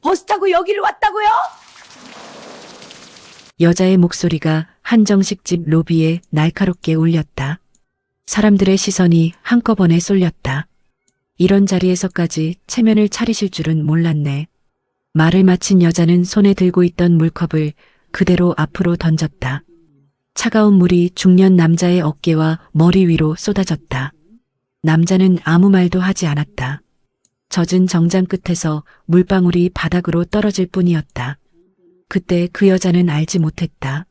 버스 타고 여기를 왔다고요? 여자의 목소리가 한정식 집 로비에 날카롭게 울렸다. 사람들의 시선이 한꺼번에 쏠렸다. 이런 자리에서까지 체면을 차리실 줄은 몰랐네. 말을 마친 여자는 손에 들고 있던 물컵을 그대로 앞으로 던졌다. 차가운 물이 중년 남자의 어깨와 머리 위로 쏟아졌다. 남자는 아무 말도 하지 않았다. 젖은 정장 끝에서 물방울이 바닥으로 떨어질 뿐이었다. 그때 그 여자는 알지 못했다.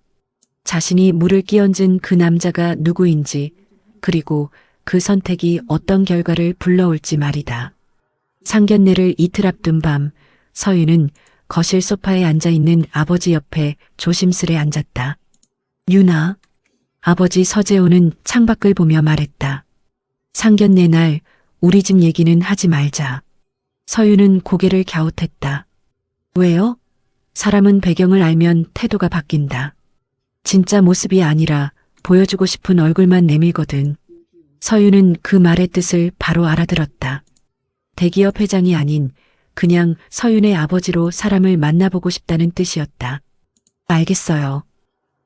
자신이 물을 끼얹은 그 남자가 누구인지, 그리고 그 선택이 어떤 결과를 불러올지 말이다. 상견례를 이틀 앞둔 밤, 서윤은 거실 소파에 앉아있는 아버지 옆에 조심스레 앉았다. 유나, 아버지 서재호는 창밖을 보며 말했다. 상견례 날 우리 집 얘기는 하지 말자. 서윤은 고개를 갸웃했다. 왜요? 사람은 배경을 알면 태도가 바뀐다. 진짜 모습이 아니라 보여주고 싶은 얼굴만 내밀거든. 서윤은 그 말의 뜻을 바로 알아들었다. 대기업 회장이 아닌 그냥 서윤의 아버지로 사람을 만나보고 싶다는 뜻이었다. 알겠어요.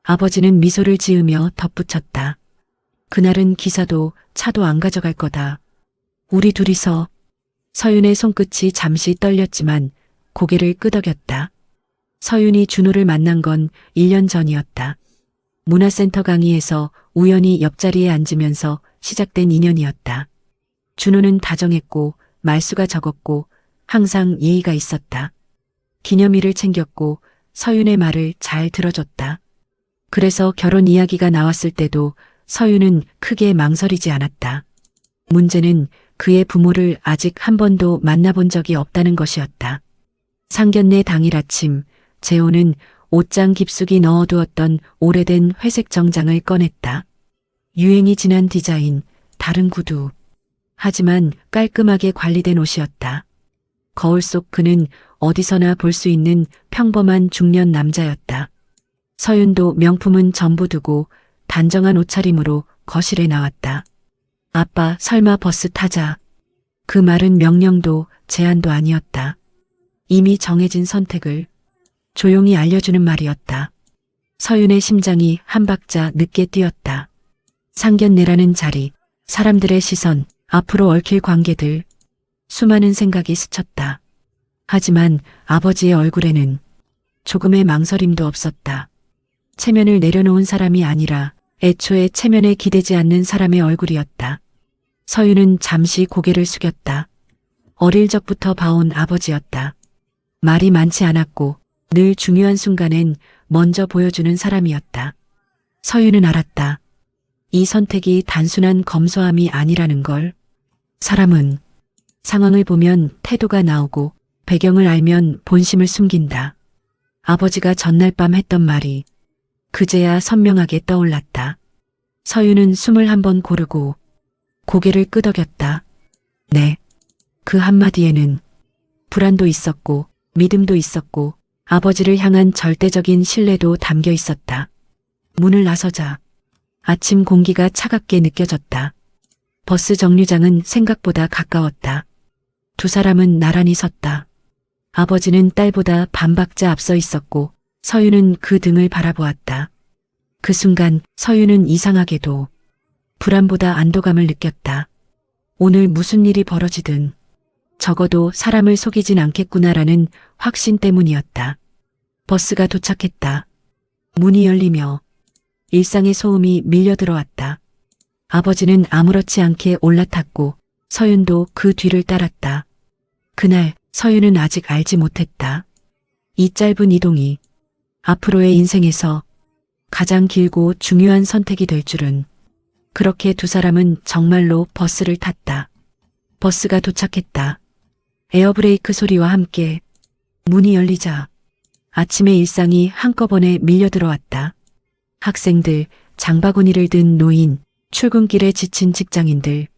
아버지는 미소를 지으며 덧붙였다. 그날은 기사도 차도 안 가져갈 거다. 우리 둘이서. 서윤의 손끝이 잠시 떨렸지만 고개를 끄덕였다. 서윤이 준호를 만난 건 1년 전이었다. 문화센터 강의에서 우연히 옆자리에 앉으면서 시작된 인연이었다. 준호는 다정했고 말수가 적었고 항상 예의가 있었다. 기념일을 챙겼고 서윤의 말을 잘 들어줬다. 그래서 결혼 이야기가 나왔을 때도 서윤은 크게 망설이지 않았다. 문제는 그의 부모를 아직 한 번도 만나본 적이 없다는 것이었다. 상견례 당일 아침, 재호는 옷장 깊숙이 넣어두었던 오래된 회색 정장을 꺼냈다. 유행이 지난 디자인, 다른 구두. 하지만 깔끔하게 관리된 옷이었다. 거울 속 그는 어디서나 볼 수 있는 평범한 중년 남자였다. 서윤도 명품은 전부 두고 단정한 옷차림으로 거실에 나왔다. 아빠, 설마 버스 타자. 그 말은 명령도 제안도 아니었다. 이미 정해진 선택을 조용히 알려주는 말이었다. 서윤의 심장이 한 박자 늦게 뛰었다. 상견례라는 자리, 사람들의 시선, 앞으로 얽힐 관계들, 수많은 생각이 스쳤다. 하지만 아버지의 얼굴에는 조금의 망설임도 없었다. 체면을 내려놓은 사람이 아니라 애초에 체면에 기대지 않는 사람의 얼굴이었다. 서윤은 잠시 고개를 숙였다. 어릴 적부터 봐온 아버지였다. 말이 많지 않았고 늘 중요한 순간엔 먼저 보여주는 사람이었다. 서윤은 알았다. 이 선택이 단순한 검소함이 아니라는 걸. 사람은 상황을 보면 태도가 나오고 배경을 알면 본심을 숨긴다. 아버지가 전날 밤 했던 말이 그제야 선명하게 떠올랐다. 서윤은 숨을 한번 고르고 고개를 끄덕였다. 네. 그 한마디에는 불안도 있었고 믿음도 있었고 아버지를 향한 절대적인 신뢰도 담겨 있었다. 문을 나서자 아침 공기가 차갑게 느껴졌다. 버스 정류장은 생각보다 가까웠다. 두 사람은 나란히 섰다. 아버지는 딸보다 반 박자 앞서 있었고 서윤은 그 등을 바라보았다. 그 순간 서윤은 이상하게도 불안보다 안도감을 느꼈다. 오늘 무슨 일이 벌어지든 적어도 사람을 속이진 않겠구나라는 확신 때문이었다. 버스가 도착했다. 문이 열리며 일상의 소음이 밀려들어왔다. 아버지는 아무렇지 않게 올라탔고 서윤도 그 뒤를 따랐다. 그날 서윤은 아직 알지 못했다. 이 짧은 이동이 앞으로의 인생에서 가장 길고 중요한 선택이 될 줄은. 그렇게 두 사람은 정말로 버스를 탔다. 버스가 도착했다. 에어브레이크 소리와 함께 문이 열리자 아침의 일상이 한꺼번에 밀려들어왔다. 학생들, 장바구니를 든 노인, 출근길에 지친 직장인들.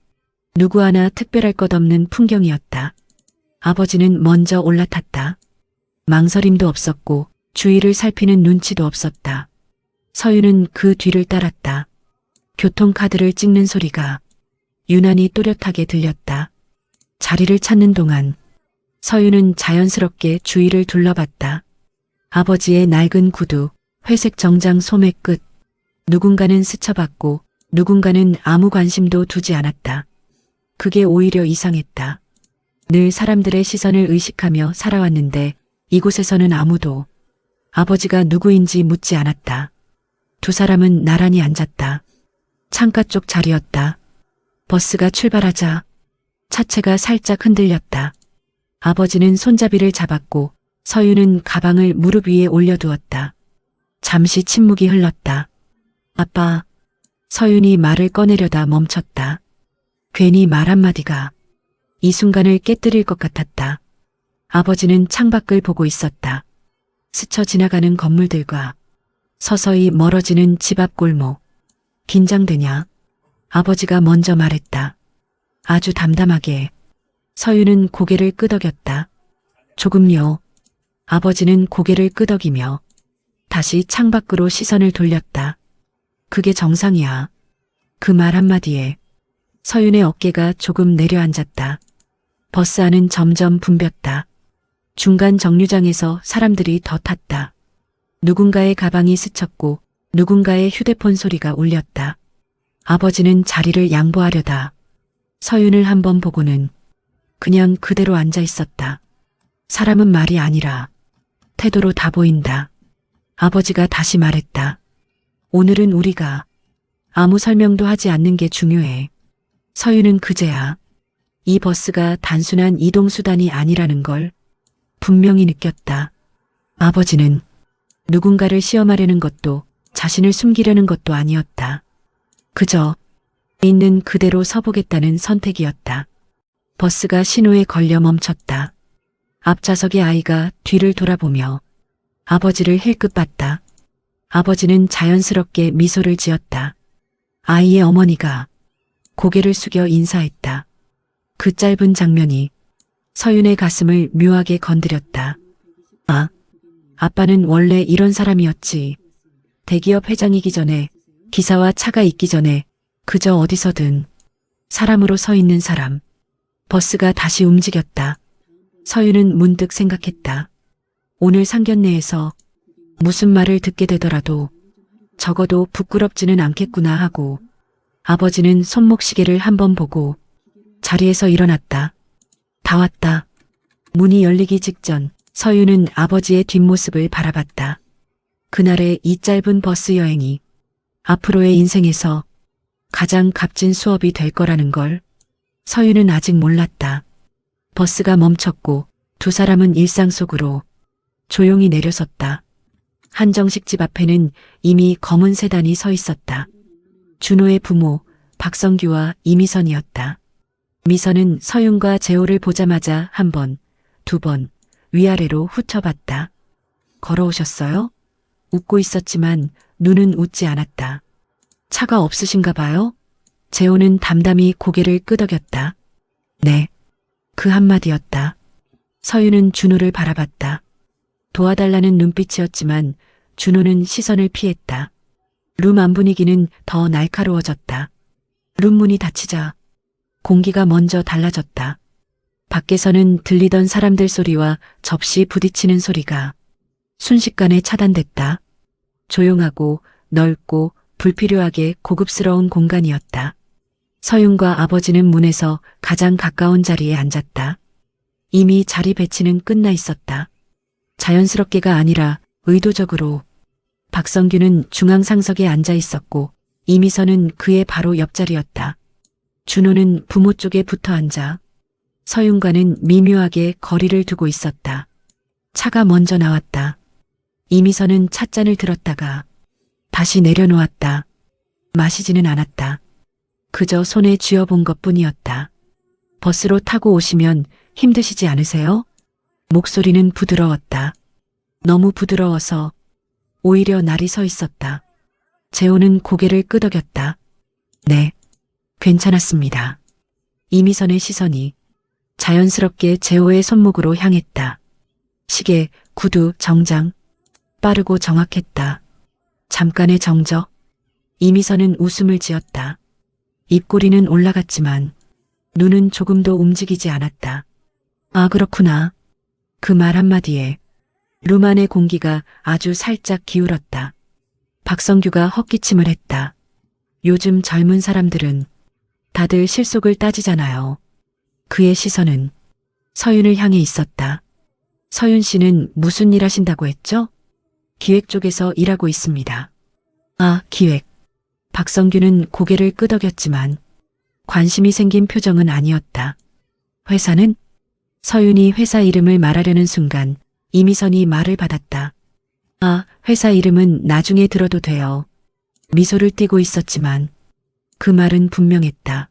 누구 하나 특별할 것 없는 풍경이었다. 아버지는 먼저 올라탔다. 망설임도 없었고 주위를 살피는 눈치도 없었다. 서윤은 그 뒤를 따랐다. 교통카드를 찍는 소리가 유난히 또렷하게 들렸다. 자리를 찾는 동안 서윤은 자연스럽게 주위를 둘러봤다. 아버지의 낡은 구두, 회색 정장 소매 끝. 누군가는 스쳐봤고 누군가는 아무 관심도 두지 않았다. 그게 오히려 이상했다. 늘 사람들의 시선을 의식하며 살아왔는데 이곳에서는 아무도 아버지가 누구인지 묻지 않았다. 두 사람은 나란히 앉았다. 창가 쪽 자리였다. 버스가 출발하자 차체가 살짝 흔들렸다. 아버지는 손잡이를 잡았고 서윤은 가방을 무릎 위에 올려두었다. 잠시 침묵이 흘렀다. 아빠. 서윤이 말을 꺼내려다 멈췄다. 괜히 말 한마디가 이 순간을 깨뜨릴 것 같았다. 아버지는 창밖을 보고 있었다. 스쳐 지나가는 건물들과 서서히 멀어지는 집 앞 골목. 긴장되냐? 아버지가 먼저 말했다. 아주 담담하게. 서윤은 고개를 끄덕였다. 조금요. 아버지는 고개를 끄덕이며 다시 창밖으로 시선을 돌렸다. 그게 정상이야. 그 말 한마디에 서윤의 어깨가 조금 내려앉았다. 버스 안은 점점 붐볐다. 중간 정류장에서 사람들이 더 탔다. 누군가의 가방이 스쳤고 누군가의 휴대폰 소리가 울렸다. 아버지는 자리를 양보하려다 서윤을 한번 보고는 그냥 그대로 앉아 있었다. 사람은 말이 아니라 태도로 다 보인다. 아버지가 다시 말했다. 오늘은 우리가 아무 설명도 하지 않는 게 중요해. 서윤은 그제야 이 버스가 단순한 이동수단이 아니라는 걸 분명히 느꼈다. 아버지는 누군가를 시험하려는 것도 자신을 숨기려는 것도 아니었다. 그저 있는 그대로 서보겠다는 선택이었다. 버스가 신호에 걸려 멈췄다. 앞좌석의 아이가 뒤를 돌아보며 아버지를 힐끗 봤다. 아버지는 자연스럽게 미소를 지었다. 아이의 어머니가 고개를 숙여 인사했다. 그 짧은 장면이 서윤의 가슴을 묘하게 건드렸다. 아, 아빠는 원래 이런 사람이었지. 대기업 회장이기 전에, 기사와 차가 있기 전에 그저 어디서든 사람으로 서 있는 사람. 버스가 다시 움직였다. 서윤은 문득 생각했다. 오늘 상견례에서 무슨 말을 듣게 되더라도 적어도 부끄럽지는 않겠구나 하고 아버지는 손목시계를 한번 보고 자리에서 일어났다. 다 왔다. 문이 열리기 직전 서윤은 아버지의 뒷모습을 바라봤다. 그날의 이 짧은 버스 여행이 앞으로의 인생에서 가장 값진 수업이 될 거라는 걸 서윤은 아직 몰랐다. 버스가 멈췄고 두 사람은 일상 속으로 조용히 내려섰다. 한정식 집 앞에는 이미 검은 세단이 서 있었다. 준호의 부모 박성규와 이미선이었다. 미선은 서윤과 재호를 보자마자 한 번, 두 번 위아래로 훑어봤다. 걸어오셨어요? 웃고 있었지만 눈은 웃지 않았다. 차가 없으신가 봐요? 재호는 담담히 고개를 끄덕였다. 네. 그 한마디였다. 서윤은 준호를 바라봤다. 도와달라는 눈빛이었지만 준호는 시선을 피했다. 룸 안 분위기는 더 날카로워졌다. 룸 문이 닫히자 공기가 먼저 달라졌다. 밖에서는 들리던 사람들 소리와 접시 부딪히는 소리가 순식간에 차단됐다. 조용하고 넓고 불필요하게 고급스러운 공간이었다. 서윤과 아버지는 문에서 가장 가까운 자리에 앉았다. 이미 자리 배치는 끝나 있었다. 자연스럽게가 아니라 의도적으로 박성규는 중앙 상석에 앉아 있었고 이미선은 그의 바로 옆자리였다. 준호는 부모 쪽에 붙어 앉아 서윤과는 미묘하게 거리를 두고 있었다. 차가 먼저 나왔다. 이미선은 찻잔을 들었다가 다시 내려놓았다. 마시지는 않았다. 그저 손에 쥐어본 것뿐이었다. 버스로 타고 오시면 힘드시지 않으세요? 목소리는 부드러웠다. 너무 부드러워서 오히려 날이 서 있었다. 재호는 고개를 끄덕였다. 네, 괜찮았습니다. 이미선의 시선이 자연스럽게 재호의 손목으로 향했다. 시계, 구두, 정장. 빠르고 정확했다. 잠깐의 정적. 이미선은 웃음을 지었다. 입꼬리는 올라갔지만 눈은 조금도 움직이지 않았다. 아, 그렇구나. 그 말 한마디에 룸안의 공기가 아주 살짝 기울었다. 박성규가 헛기침을 했다. 요즘 젊은 사람들은 다들 실속을 따지잖아요. 그의 시선은 서윤을 향해 있었다. 서윤 씨는 무슨 일 하신다고 했죠? 기획 쪽에서 일하고 있습니다. 아, 기획. 박성규는 고개를 끄덕였지만 관심이 생긴 표정은 아니었다. 회사는? 서윤이 회사 이름을 말하려는 순간 이미선이 말을 받았다. 아, 회사 이름은 나중에 들어도 돼요. 미소를 띠고 있었지만 그 말은 분명했다.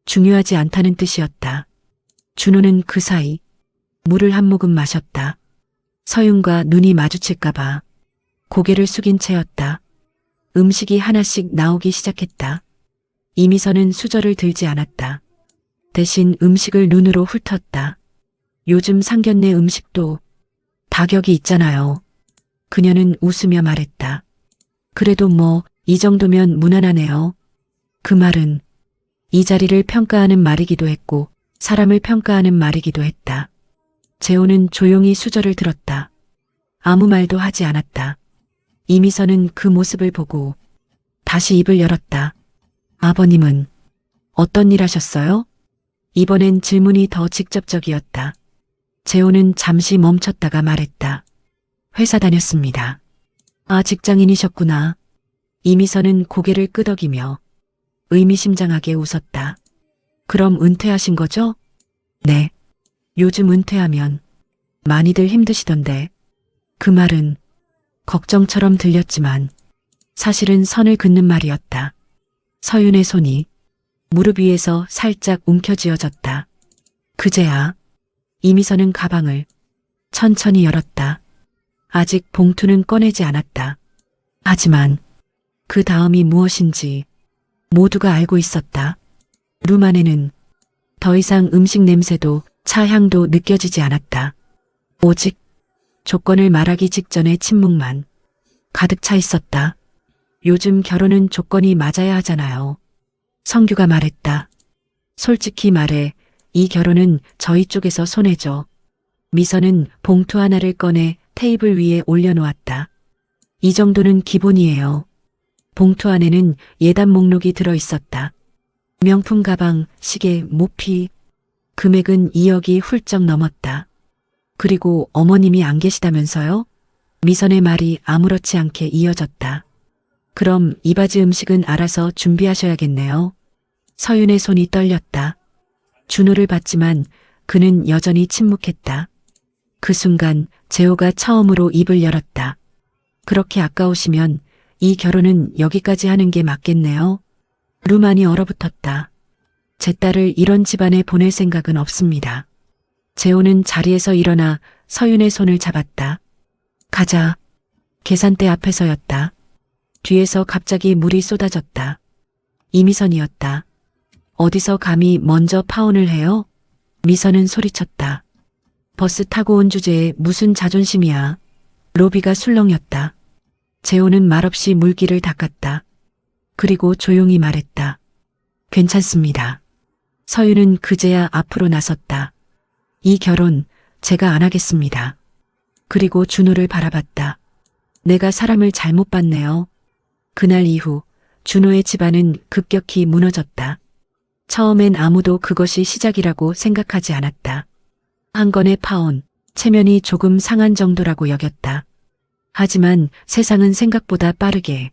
중요하지 않다는 뜻이었다. 준호는 그 사이 물을 한 모금 마셨다. 서윤과 눈이 마주칠까봐 고개를 숙인 채였다. 음식이 하나씩 나오기 시작했다. 이미선은 수저를 들지 않았다. 대신 음식을 눈으로 훑었다. 요즘 상견례 음식도 가격이 있잖아요. 그녀는 웃으며 말했다. 그래도 뭐 이 정도면 무난하네요. 그 말은 이 자리를 평가하는 말이기도 했고 사람을 평가하는 말이기도 했다. 재호는 조용히 수저를 들었다. 아무 말도 하지 않았다. 이미선은 그 모습을 보고 다시 입을 열었다. 아버님은 어떤 일 하셨어요? 이번엔 질문이 더 직접적이었다. 재호는 잠시 멈췄다가 말했다. 회사 다녔습니다. 아, 직장인이셨구나. 이미선은 고개를 끄덕이며 의미심장하게 웃었다. 그럼 은퇴하신 거죠? 네. 요즘 은퇴하면 많이들 힘드시던데. 그 말은 걱정처럼 들렸지만 사실은 선을 긋는 말이었다. 서윤의 손이 무릎 위에서 살짝 움켜쥐어졌다. 그제야 이미선은 가방을 천천히 열었다. 아직 봉투는 꺼내지 않았다. 하지만 그 다음이 무엇인지 모두가 알고 있었다. 룸 안에는 더 이상 음식 냄새도 차 향도 느껴지지 않았다. 오직 조건을 말하기 직전의 침묵만 가득 차 있었다. 요즘 결혼은 조건이 맞아야 하잖아요. 성규가 말했다. 솔직히 말해 이 결혼은 저희 쪽에서 손해죠. 미선은 봉투 하나를 꺼내 테이블 위에 올려놓았다. 이 정도는 기본이에요. 봉투 안에는 예단 목록이 들어있었다. 명품 가방, 시계, 모피. 금액은 2억이 훌쩍 넘었다. 그리고 어머님이 안 계시다면서요? 미선의 말이 아무렇지 않게 이어졌다. 그럼 이바지 음식은 알아서 준비하셔야겠네요. 서윤의 손이 떨렸다. 준호를 봤지만 그는 여전히 침묵했다. 그 순간 재호가 처음으로 입을 열었다. 그렇게 아까우시면 이 결혼은 여기까지 하는 게 맞겠네요. 룸안이 얼어붙었다. 제 딸을 이런 집안에 보낼 생각은 없습니다. 재호는 자리에서 일어나 서윤의 손을 잡았다. 가자. 계산대 앞에서였다. 뒤에서 갑자기 물이 쏟아졌다. 이미선이었다. 어디서 감히 먼저 파혼을 해요? 미선은 소리쳤다. 버스 타고 온 주제에 무슨 자존심이야. 로비가 술렁였다. 재호는 말없이 물기를 닦았다. 그리고 조용히 말했다. 괜찮습니다. 서윤은 그제야 앞으로 나섰다. 이 결혼 제가 안 하겠습니다. 그리고 준호를 바라봤다. 내가 사람을 잘못 봤네요. 그날 이후 준호의 집안은 급격히 무너졌다. 처음엔 아무도 그것이 시작이라고 생각하지 않았다. 한 건의 파혼, 체면이 조금 상한 정도라고 여겼다. 하지만 세상은 생각보다 빠르게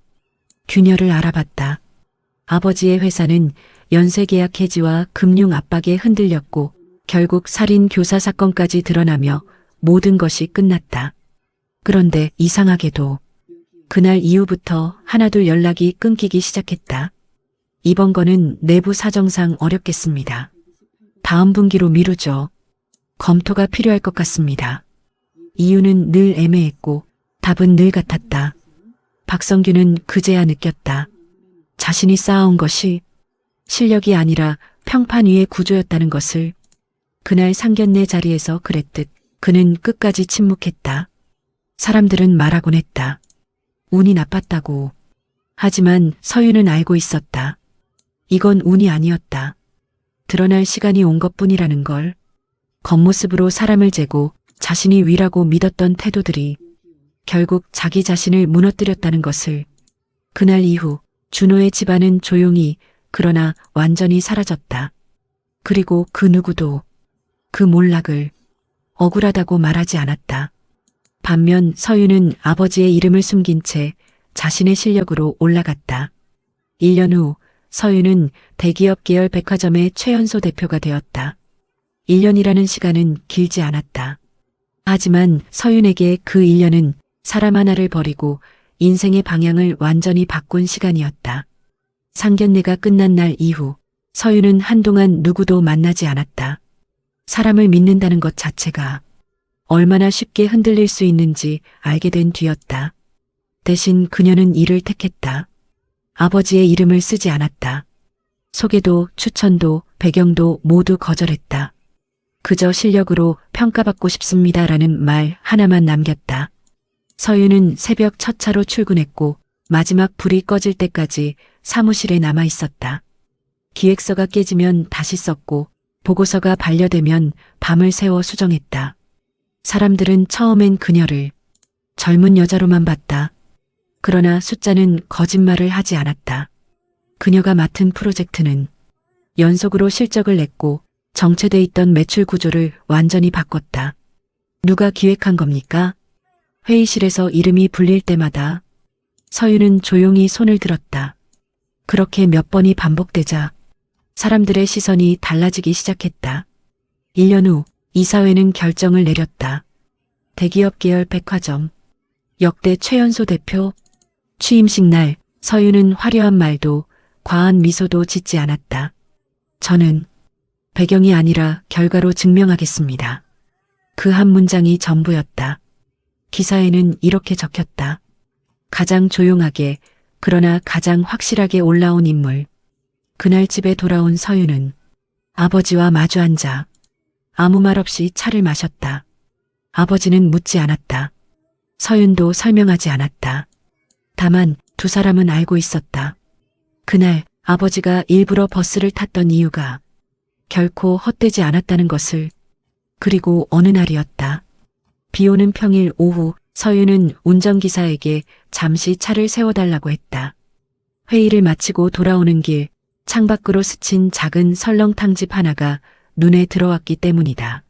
균열을 알아봤다. 아버지의 회사는 연쇄계약 해지와 금융 압박에 흔들렸고 결국 살인 교사 사건까지 드러나며 모든 것이 끝났다. 그런데 이상하게도 그날 이후부터 하나둘 연락이 끊기기 시작했다. 이번 건은 내부 사정상 어렵겠습니다. 다음 분기로 미루죠. 검토가 필요할 것 같습니다. 이유는 늘 애매했고 답은 늘 같았다. 박성규는 그제야 느꼈다. 자신이 쌓아온 것이 실력이 아니라 평판 위의 구조였다는 것을. 그날 상견례 자리에서 그랬듯 그는 끝까지 침묵했다. 사람들은 말하곤 했다. 운이 나빴다고. 하지만 서윤은 알고 있었다. 이건 운이 아니었다. 드러날 시간이 온 것뿐이라는 걸. 겉모습으로 사람을 재고 자신이 위라고 믿었던 태도들이 결국 자기 자신을 무너뜨렸다는 것을. 그날 이후 준호의 집안은 조용히 그러나 완전히 사라졌다. 그리고 그 누구도 그 몰락을 억울하다고 말하지 않았다. 반면 서윤은 아버지의 이름을 숨긴 채 자신의 실력으로 올라갔다. 1년 후 서윤은 대기업 계열 백화점의 최연소 대표가 되었다. 1년이라는 시간은 길지 않았다. 하지만 서윤에게 그 1년은 사람 하나를 버리고 인생의 방향을 완전히 바꾼 시간이었다. 상견례가 끝난 날 이후 서윤은 한동안 누구도 만나지 않았다. 사람을 믿는다는 것 자체가 얼마나 쉽게 흔들릴 수 있는지 알게 된 뒤였다. 대신 그녀는 이를 택했다. 아버지의 이름을 쓰지 않았다. 소개도 추천도 배경도 모두 거절했다. 그저 실력으로 평가받고 싶습니다라는 말 하나만 남겼다. 서윤은 새벽 첫 차로 출근했고 마지막 불이 꺼질 때까지 사무실에 남아 있었다. 기획서가 깨지면 다시 썼고 보고서가 반려되면 밤을 새워 수정했다. 사람들은 처음엔 그녀를 젊은 여자로만 봤다. 그러나 숫자는 거짓말을 하지 않았다. 그녀가 맡은 프로젝트는 연속으로 실적을 냈고 정체돼 있던 매출 구조를 완전히 바꿨다. 누가 기획한 겁니까? 회의실에서 이름이 불릴 때마다 서윤은 조용히 손을 들었다. 그렇게 몇 번이 반복되자 사람들의 시선이 달라지기 시작했다. 1년 후 이사회는 결정을 내렸다. 대기업 계열 백화점, 역대 최연소 대표, 취임식 날 서윤은 화려한 말도 과한 미소도 짓지 않았다. 저는 배경이 아니라 결과로 증명하겠습니다. 그 한 문장이 전부였다. 기사에는 이렇게 적혔다. 가장 조용하게 그러나 가장 확실하게 올라온 인물. 그날 집에 돌아온 서윤은 아버지와 마주 앉아 아무 말 없이 차를 마셨다. 아버지는 묻지 않았다. 서윤도 설명하지 않았다. 다만 두 사람은 알고 있었다. 그날 아버지가 일부러 버스를 탔던 이유가 결코 헛되지 않았다는 것을. 그리고 어느 날이었다. 비 오는 평일 오후 서윤은 운전기사에게 잠시 차를 세워달라고 했다. 회의를 마치고 돌아오는 길 창밖으로 스친 작은 설렁탕집 하나가 눈에 들어왔기 때문이다.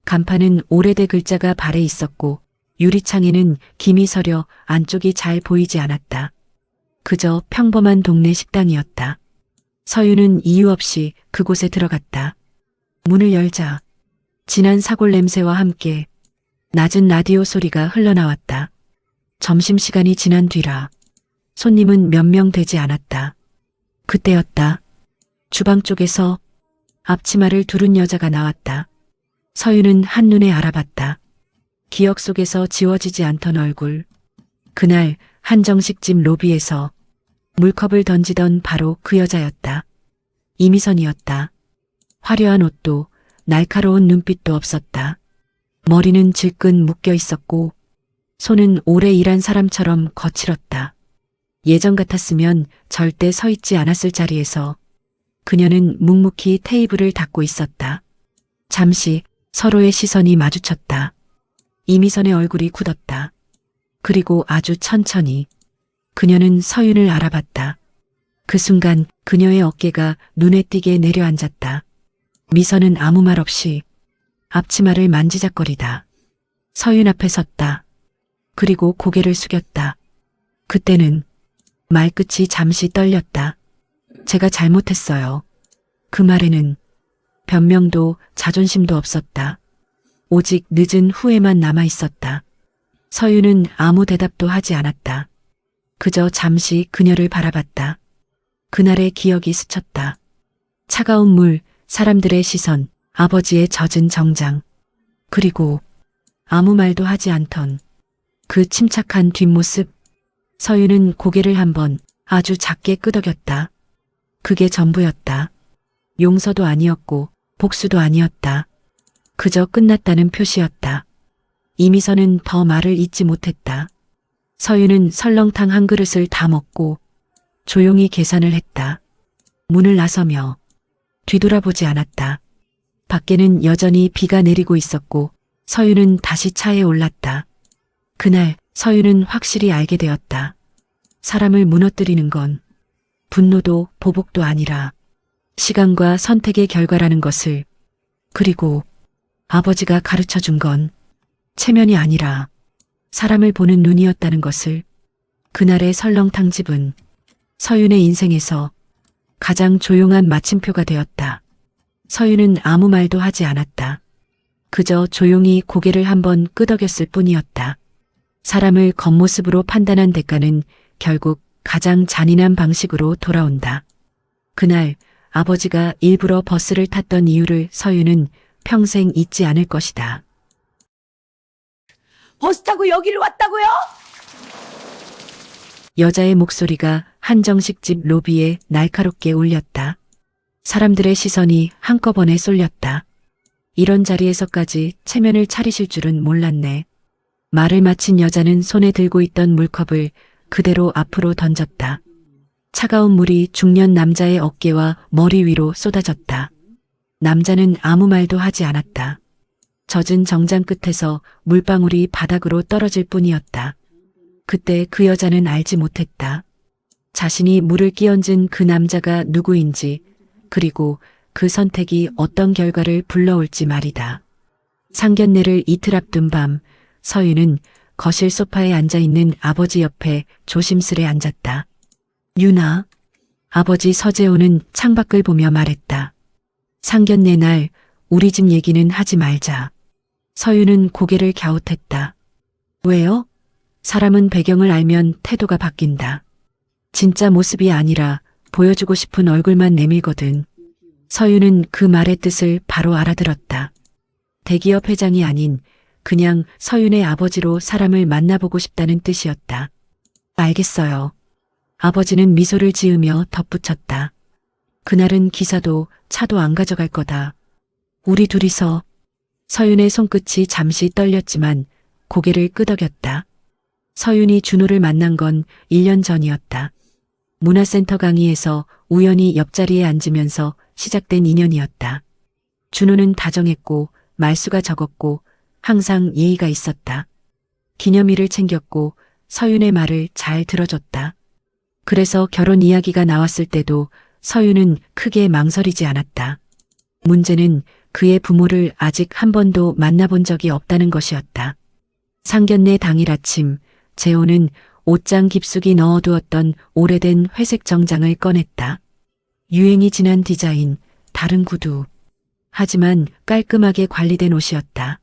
간판은 오래된 글자가 발에 있었고 유리창에는 김이 서려 안쪽이 잘 보이지 않았다. 그저 평범한 동네 식당이었다. 서윤은 이유 없이 그곳에 들어갔다. 문을 열자 진한 사골 냄새와 함께 낮은 라디오 소리가 흘러나왔다. 점심시간이 지난 뒤라 손님은 몇 명 되지 않았다. 그때였다. 주방 쪽에서 앞치마를 두른 여자가 나왔다. 서윤은 한눈에 알아봤다. 기억 속에서 지워지지 않던 얼굴. 그날 한정식집 로비에서 물컵을 던지던 바로 그 여자였다. 이미선이었다. 화려한 옷도 날카로운 눈빛도 없었다. 머리는 질끈 묶여 있었고 손은 오래 일한 사람처럼 거칠었다. 예전 같았으면 절대 서 있지 않았을 자리에서 그녀는 묵묵히 테이블을 닦고 있었다. 잠시 서로의 시선이 마주쳤다. 이미선의 얼굴이 굳었다. 그리고 아주 천천히 그녀는 서윤을 알아봤다. 그 순간 그녀의 어깨가 눈에 띄게 내려앉았다. 미선은 아무 말 없이 앞치마를 만지작거리다. 서윤 앞에 섰다. 그리고 고개를 숙였다. 그때는 말끝이 잠시 떨렸다. 제가 잘못했어요. 그 말에는 변명도 자존심도 없었다. 오직 늦은 후회만 남아 있었다. 서윤은 아무 대답도 하지 않았다. 그저 잠시 그녀를 바라봤다. 그날의 기억이 스쳤다. 차가운 물, 사람들의 시선, 아버지의 젖은 정장, 그리고 아무 말도 하지 않던 그 침착한 뒷모습. 서윤은 고개를 한번 아주 작게 끄덕였다. 그게 전부였다. 용서도 아니었고 복수도 아니었다. 그저 끝났다는 표시였다. 이미선은 더 말을 잇지 못했다. 서윤은 설렁탕 한 그릇을 다 먹고 조용히 계산을 했다. 문을 나서며 뒤돌아보지 않았다. 밖에는 여전히 비가 내리고 있었고 서윤은 다시 차에 올랐다. 그날 서윤은 확실히 알게 되었다. 사람을 무너뜨리는 건 분노도 보복도 아니라 시간과 선택의 결과라는 것을, 그리고 아버지가 가르쳐 준 건 체면이 아니라 사람을 보는 눈이었다는 것을. 그날의 설렁탕집은 서윤의 인생에서 가장 조용한 마침표가 되었다. 서윤은 아무 말도 하지 않았다. 그저 조용히 고개를 한번 끄덕였을 뿐이었다. 사람을 겉모습으로 판단한 대가는 결국 가장 잔인한 방식으로 돌아온다. 그날 아버지가 일부러 버스를 탔던 이유를 서윤은 평생 잊지 않을 것이다. 버스 타고 여기를 왔다고요? 여자의 목소리가 한정식집 로비에 날카롭게 울렸다. 사람들의 시선이 한꺼번에 쏠렸다. 이런 자리에서까지 체면을 차리실 줄은 몰랐네. 말을 마친 여자는 손에 들고 있던 물컵을 그대로 앞으로 던졌다. 차가운 물이 중년 남자의 어깨와 머리 위로 쏟아졌다. 남자는 아무 말도 하지 않았다. 젖은 정장 끝에서 물방울이 바닥으로 떨어질 뿐이었다. 그때 그 여자는 알지 못했다. 자신이 물을 끼얹은 그 남자가 누구인지, 그리고 그 선택이 어떤 결과를 불러올지 말이다. 상견례를 이틀 앞둔 밤, 서윤은 거실 소파에 앉아있는 아버지 옆에 조심스레 앉았다. 유나, 아버지 서재호는 창밖을 보며 말했다. 상견례 날 우리 집 얘기는 하지 말자. 서윤은 고개를 갸웃했다. 왜요? 사람은 배경을 알면 태도가 바뀐다. 진짜 모습이 아니라 보여주고 싶은 얼굴만 내밀거든. 서윤은 그 말의 뜻을 바로 알아들었다. 대기업 회장이 아닌 그냥 서윤의 아버지로 사람을 만나보고 싶다는 뜻이었다. 알겠어요. 아버지는 미소를 지으며 덧붙였다. 그날은 기사도 차도 안 가져갈 거다. 우리 둘이서. 서윤의 손끝이 잠시 떨렸지만 고개를 끄덕였다. 서윤이 준호를 만난 건 1년 전이었다. 문화센터 강의에서 우연히 옆자리에 앉으면서 시작된 인연이었다. 준호는 다정했고 말수가 적었고 항상 예의가 있었다. 기념일을 챙겼고 서윤의 말을 잘 들어줬다. 그래서 결혼 이야기가 나왔을 때도 서윤은 크게 망설이지 않았다. 문제는 그의 부모를 아직 한 번도 만나본 적이 없다는 것이었다. 상견례 당일 아침, 재호는 옷장 깊숙이 넣어두었던 오래된 회색 정장을 꺼냈다. 유행이 지난 디자인, 다른 구두. 하지만 깔끔하게 관리된 옷이었다.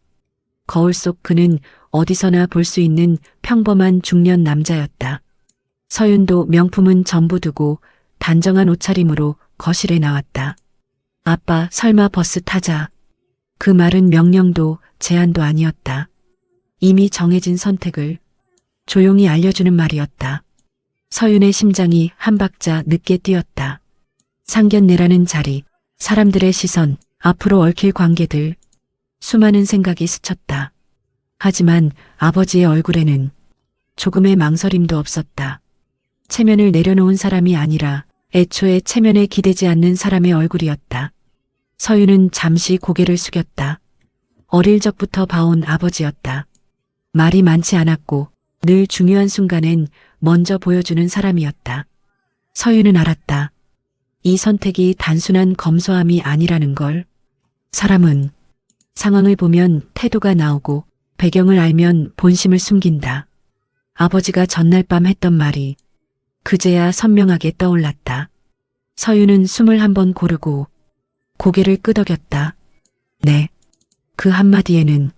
거울 속 그는 어디서나 볼 수 있는 평범한 중년 남자였다. 서윤도 명품은 전부 두고 단정한 옷차림으로 거실에 나왔다. 아빠, 설마 버스 타자. 그 말은 명령도 제안도 아니었다. 이미 정해진 선택을 조용히 알려주는 말이었다. 서윤의 심장이 한 박자 늦게 뛰었다. 상견례라는 자리, 사람들의 시선, 앞으로 얽힐 관계들, 수많은 생각이 스쳤다. 하지만 아버지의 얼굴에는 조금의 망설임도 없었다. 체면을 내려놓은 사람이 아니라 애초에 체면에 기대지 않는 사람의 얼굴이었다. 서윤은 잠시 고개를 숙였다. 어릴 적부터 봐온 아버지였다. 말이 많지 않았고 늘 중요한 순간엔 먼저 보여주는 사람이었다. 서윤은 알았다. 이 선택이 단순한 검소함이 아니라는 걸. 사람은 상황을 보면 태도가 나오고 배경을 알면 본심을 숨긴다. 아버지가 전날 밤 했던 말이 그제야 선명하게 떠올랐다. 서윤은 숨을 한번 고르고 고개를 끄덕였다. 네. 그 한마디에는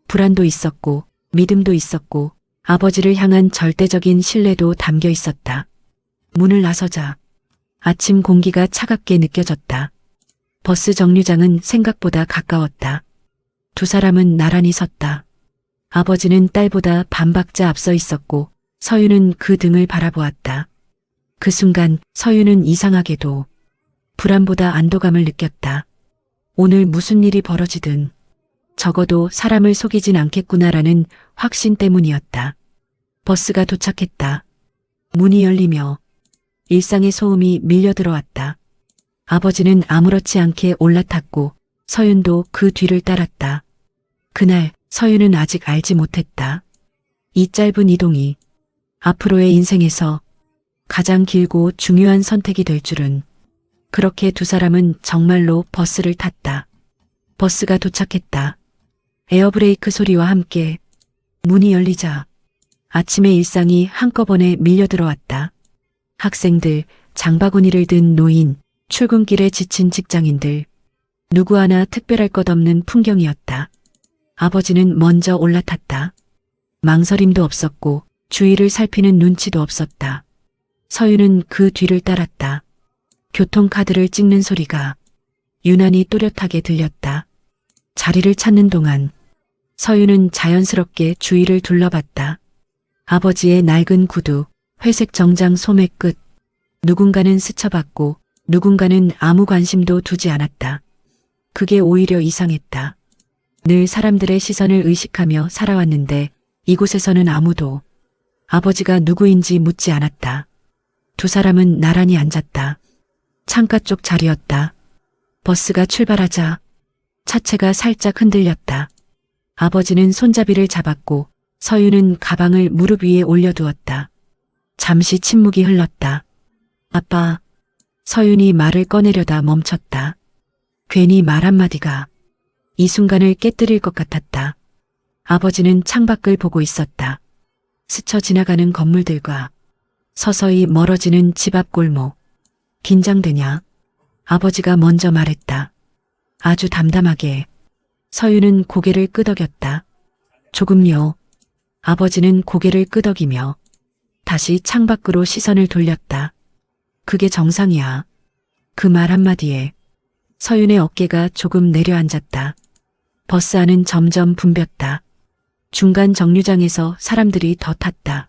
불안도 있었고 믿음도 있었고 아버지를 향한 절대적인 신뢰도 담겨 있었다. 문을 나서자 아침 공기가 차갑게 느껴졌다. 버스 정류장은 생각보다 가까웠다. 두 사람은 나란히 섰다. 아버지는 딸보다 반 박자 앞서 있었고 서윤은 그 등을 바라보았다. 그 순간 서윤은 이상하게도 불안보다 안도감을 느꼈다. 오늘 무슨 일이 벌어지든 적어도 사람을 속이진 않겠구나라는 확신 때문이었다. 버스가 도착했다. 문이 열리며 일상의 소음이 밀려들어왔다. 아버지는 아무렇지 않게 올라탔고 서윤도 그 뒤를 따랐다. 그날 서윤은 아직 알지 못했다. 이 짧은 이동이 앞으로의 인생에서 가장 길고 중요한 선택이 될 줄은. 그렇게 두 사람은 정말로 버스를 탔다. 버스가 도착했다. 에어브레이크 소리와 함께 문이 열리자 아침의 일상이 한꺼번에 밀려들어왔다. 학생들, 장바구니를 든 노인, 출근길에 지친 직장인들. 누구 하나 특별할 것 없는 풍경이었다. 아버지는 먼저 올라탔다. 망설임도 없었고 주위를 살피는 눈치도 없었다. 서윤은 그 뒤를 따랐다. 교통카드를 찍는 소리가 유난히 또렷하게 들렸다. 자리를 찾는 동안 서윤은 자연스럽게 주위를 둘러봤다. 아버지의 낡은 구두, 회색 정장 소매 끝. 누군가는 스쳐봤고 누군가는 아무 관심도 두지 않았다. 그게 오히려 이상했다. 늘 사람들의 시선을 의식하며 살아왔는데 이곳에서는 아무도 아버지가 누구인지 묻지 않았다. 두 사람은 나란히 앉았다. 창가 쪽 자리였다. 버스가 출발하자 차체가 살짝 흔들렸다. 아버지는 손잡이를 잡았고 서윤은 가방을 무릎 위에 올려두었다. 잠시 침묵이 흘렀다. 아빠. 서윤이 말을 꺼내려다 멈췄다. 괜히 말 한마디가 이 순간을 깨뜨릴 것 같았다. 아버지는 창밖을 보고 있었다. 스쳐 지나가는 건물들과 서서히 멀어지는 집 앞 골목. 긴장되냐? 아버지가 먼저 말했다. 아주 담담하게. 서윤은 고개를 끄덕였다. 조금요. 아버지는 고개를 끄덕이며 다시 창밖으로 시선을 돌렸다. 그게 정상이야. 그 말 한마디에 서윤의 어깨가 조금 내려앉았다. 버스 안은 점점 붐볐다. 중간 정류장에서 사람들이 더 탔다.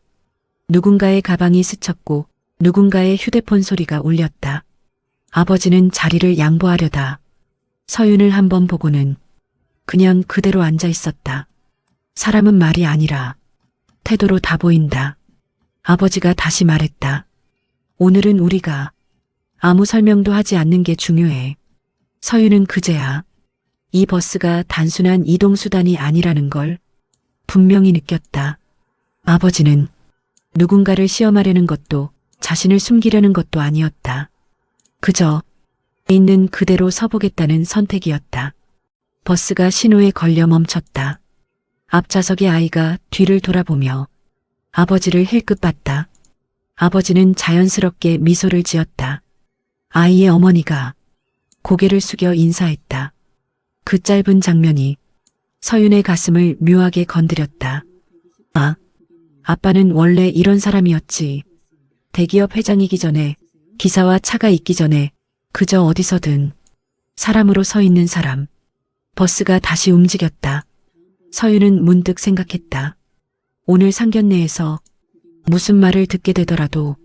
누군가의 가방이 스쳤고 누군가의 휴대폰 소리가 울렸다. 아버지는 자리를 양보하려다 서윤을 한번 보고는 그냥 그대로 앉아 있었다. 사람은 말이 아니라 태도로 다 보인다. 아버지가 다시 말했다. 오늘은 우리가 아무 설명도 하지 않는 게 중요해. 서윤은 그제야 이 버스가 단순한 이동수단이 아니라는 걸 분명히 느꼈다. 아버지는 누군가를 시험하려는 것도 자신을 숨기려는 것도 아니었다. 그저 있는 그대로 서보겠다는 선택이었다. 버스가 신호에 걸려 멈췄다. 앞좌석의 아이가 뒤를 돌아보며 아버지를 힐끗 봤다. 아버지는 자연스럽게 미소를 지었다. 아이의 어머니가 고개를 숙여 인사했다. 그 짧은 장면이 서윤의 가슴을 묘하게 건드렸다. 아, 아빠는 원래 이런 사람이었지. 대기업 회장이기 전에, 기사와 차가 있기 전에 그저 어디서든 사람으로 서 있는 사람. 버스가 다시 움직였다. 서윤은 문득 생각했다. 오늘 상견례에서 무슨 말을 듣게 되더라도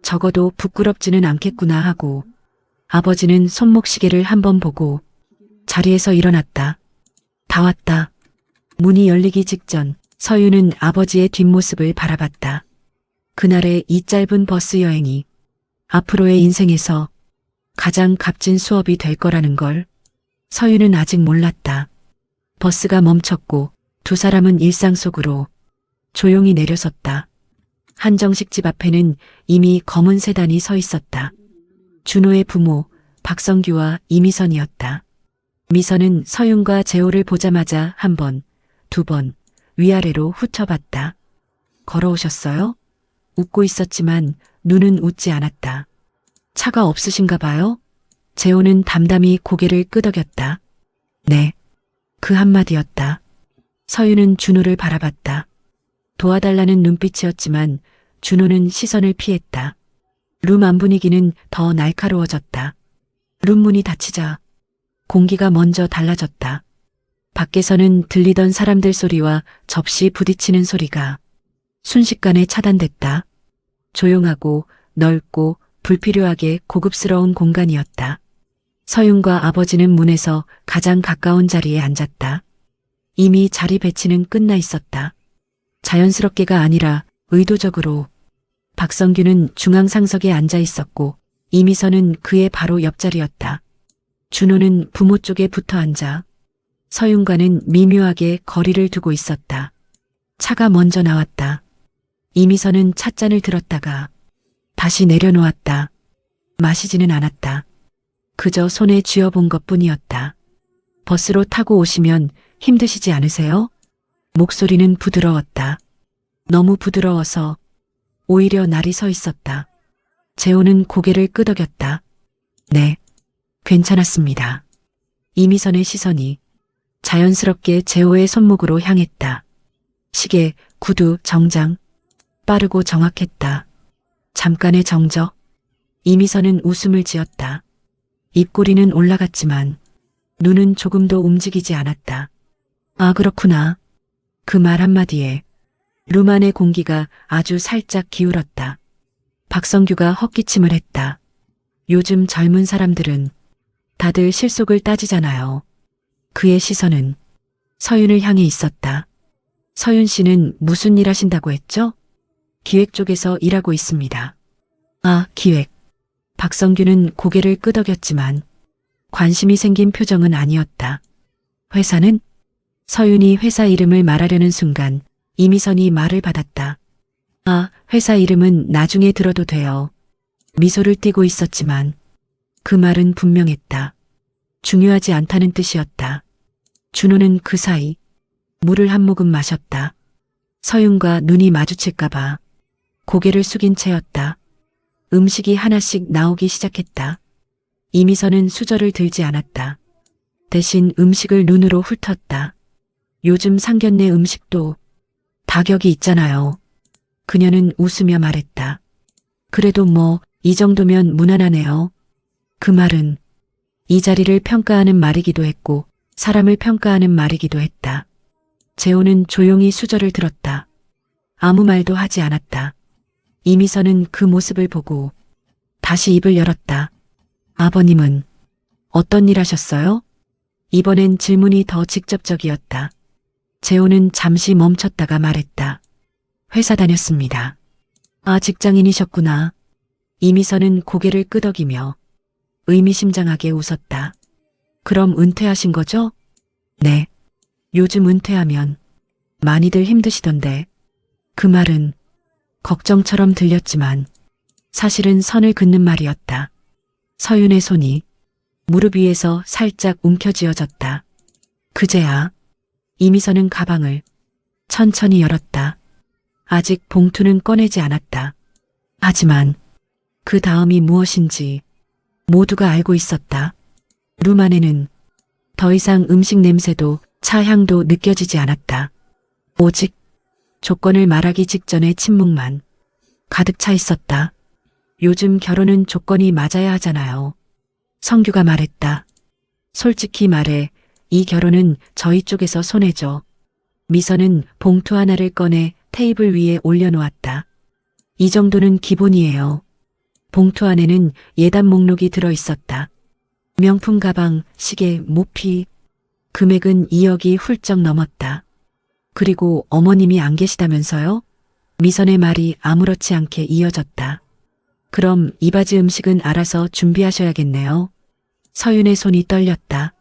적어도 부끄럽지는 않겠구나 하고 아버지는 손목시계를 한번 보고 자리에서 일어났다. 다 왔다. 문이 열리기 직전 서윤은 아버지의 뒷모습을 바라봤다. 그날의 이 짧은 버스 여행이 앞으로의 인생에서 가장 값진 수업이 될 거라는 걸 서윤은 아직 몰랐다. 버스가 멈췄고 두 사람은 일상 속으로 조용히 내려섰다. 한정식 집 앞에는 이미 검은 세단이 서 있었다. 준호의 부모 박성규와 이미선이었다. 미선은 서윤과 재호를 보자마자 한 번, 두 번 위아래로 훑어봤다. 걸어오셨어요? 웃고 있었지만 눈은 웃지 않았다. 차가 없으신가 봐요? 재호는 담담히 고개를 끄덕였다. 네. 그 한마디였다. 서윤은 준호를 바라봤다. 도와달라는 눈빛이었지만 준호는 시선을 피했다. 룸 안 분위기는 더 날카로워졌다. 룸 문이 닫히자 공기가 먼저 달라졌다. 밖에서는 들리던 사람들 소리와 접시 부딪히는 소리가 순식간에 차단됐다. 조용하고 넓고 불필요하게 고급스러운 공간이었다. 서윤과 아버지는 문에서 가장 가까운 자리에 앉았다. 이미 자리 배치는 끝나 있었다. 자연스럽게가 아니라 의도적으로 박성규는 중앙 상석에 앉아 있었고 이미선은 그의 바로 옆자리였다. 준호는 부모 쪽에 붙어 앉아 서윤과는 미묘하게 거리를 두고 있었다. 차가 먼저 나왔다. 이미선은 찻잔을 들었다가 다시 내려놓았다. 마시지는 않았다. 그저 손에 쥐어본 것뿐이었다. 버스로 타고 오시면 힘드시지 않으세요? 목소리는 부드러웠다. 너무 부드러워서 오히려 날이 서 있었다. 재호는 고개를 끄덕였다. 네, 괜찮았습니다. 이미선의 시선이 자연스럽게 재호의 손목으로 향했다. 시계, 구두, 정장. 빠르고 정확했다. 잠깐의 정적. 이미선은 웃음을 지었다. 입꼬리는 올라갔지만 눈은 조금도 움직이지 않았다. 아, 그렇구나. 그 말 한마디에 루만의 공기가 아주 살짝 기울었다. 박성규가 헛기침을 했다. 요즘 젊은 사람들은 다들 실속을 따지잖아요. 그의 시선은 서윤을 향해 있었다. 서윤 씨는 무슨 일 하신다고 했죠? 기획 쪽에서 일하고 있습니다. 아, 기획. 박성규는 고개를 끄덕였지만 관심이 생긴 표정은 아니었다. 회사는? 서윤이 회사 이름을 말하려는 순간 이미선이 말을 받았다. 아, 회사 이름은 나중에 들어도 돼요. 미소를 띠고 있었지만 그 말은 분명했다. 중요하지 않다는 뜻이었다. 준호는 그 사이 물을 한 모금 마셨다. 서윤과 눈이 마주칠까봐 고개를 숙인 채였다. 음식이 하나씩 나오기 시작했다. 이미선은 수저를 들지 않았다. 대신 음식을 눈으로 훑었다. 요즘 상견례 음식도 가격이 있잖아요. 그녀는 웃으며 말했다. 그래도 뭐 이 정도면 무난하네요. 그 말은 이 자리를 평가하는 말이기도 했고 사람을 평가하는 말이기도 했다. 재호는 조용히 수저를 들었다. 아무 말도 하지 않았다. 이미선은 그 모습을 보고 다시 입을 열었다. 아버님은 어떤 일 하셨어요? 이번엔 질문이 더 직접적이었다. 재호는 잠시 멈췄다가 말했다. 회사 다녔습니다. 아, 직장인이셨구나. 이미선은 고개를 끄덕이며 의미심장하게 웃었다. 그럼 은퇴하신 거죠? 네. 요즘 은퇴하면 많이들 힘드시던데. 그 말은 걱정처럼 들렸지만 사실은 선을 긋는 말이었다. 서윤의 손이 무릎 위에서 살짝 움켜쥐어졌다. 그제야 이미선은 가방을 천천히 열었다. 아직 봉투는 꺼내지 않았다. 하지만 그 다음이 무엇인지 모두가 알고 있었다. 룸 안에는 더 이상 음식 냄새도 차 향도 느껴지지 않았다. 오직 조건을 말하기 직전의 침묵만 가득 차 있었다. 요즘 결혼은 조건이 맞아야 하잖아요. 성규가 말했다. 솔직히 말해 이 결혼은 저희 쪽에서 손해죠. 미선은 봉투 하나를 꺼내 테이블 위에 올려놓았다. 이 정도는 기본이에요. 봉투 안에는 예단 목록이 들어있었다. 명품 가방, 시계, 모피. 금액은 2억이 훌쩍 넘었다. 그리고 어머님이 안 계시다면서요? 미선의 말이 아무렇지 않게 이어졌다. 그럼 이바지 음식은 알아서 준비하셔야겠네요. 서윤의 손이 떨렸다.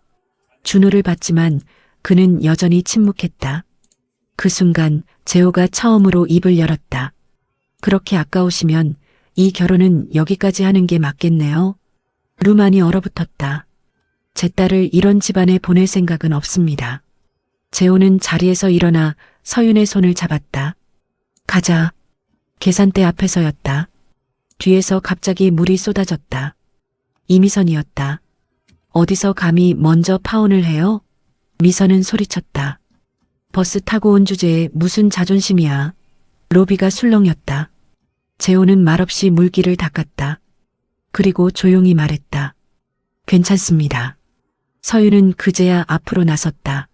준호를 봤지만 그는 여전히 침묵했다. 그 순간 재호가 처음으로 입을 열었다. 그렇게 아까우시면 이 결혼은 여기까지 하는 게 맞겠네요. 루만이 얼어붙었다. 제 딸을 이런 집안에 보낼 생각은 없습니다. 재호는 자리에서 일어나 서윤의 손을 잡았다. 가자. 계산대 앞에서였다. 뒤에서 갑자기 물이 쏟아졌다. 이미선이었다. 어디서 감히 먼저 파혼을 해요? 미선은 소리쳤다. 버스 타고 온 주제에 무슨 자존심이야. 로비가 술렁였다. 재호는 말없이 물기를 닦았다. 그리고 조용히 말했다. 괜찮습니다. 서윤은 그제야 앞으로 나섰다.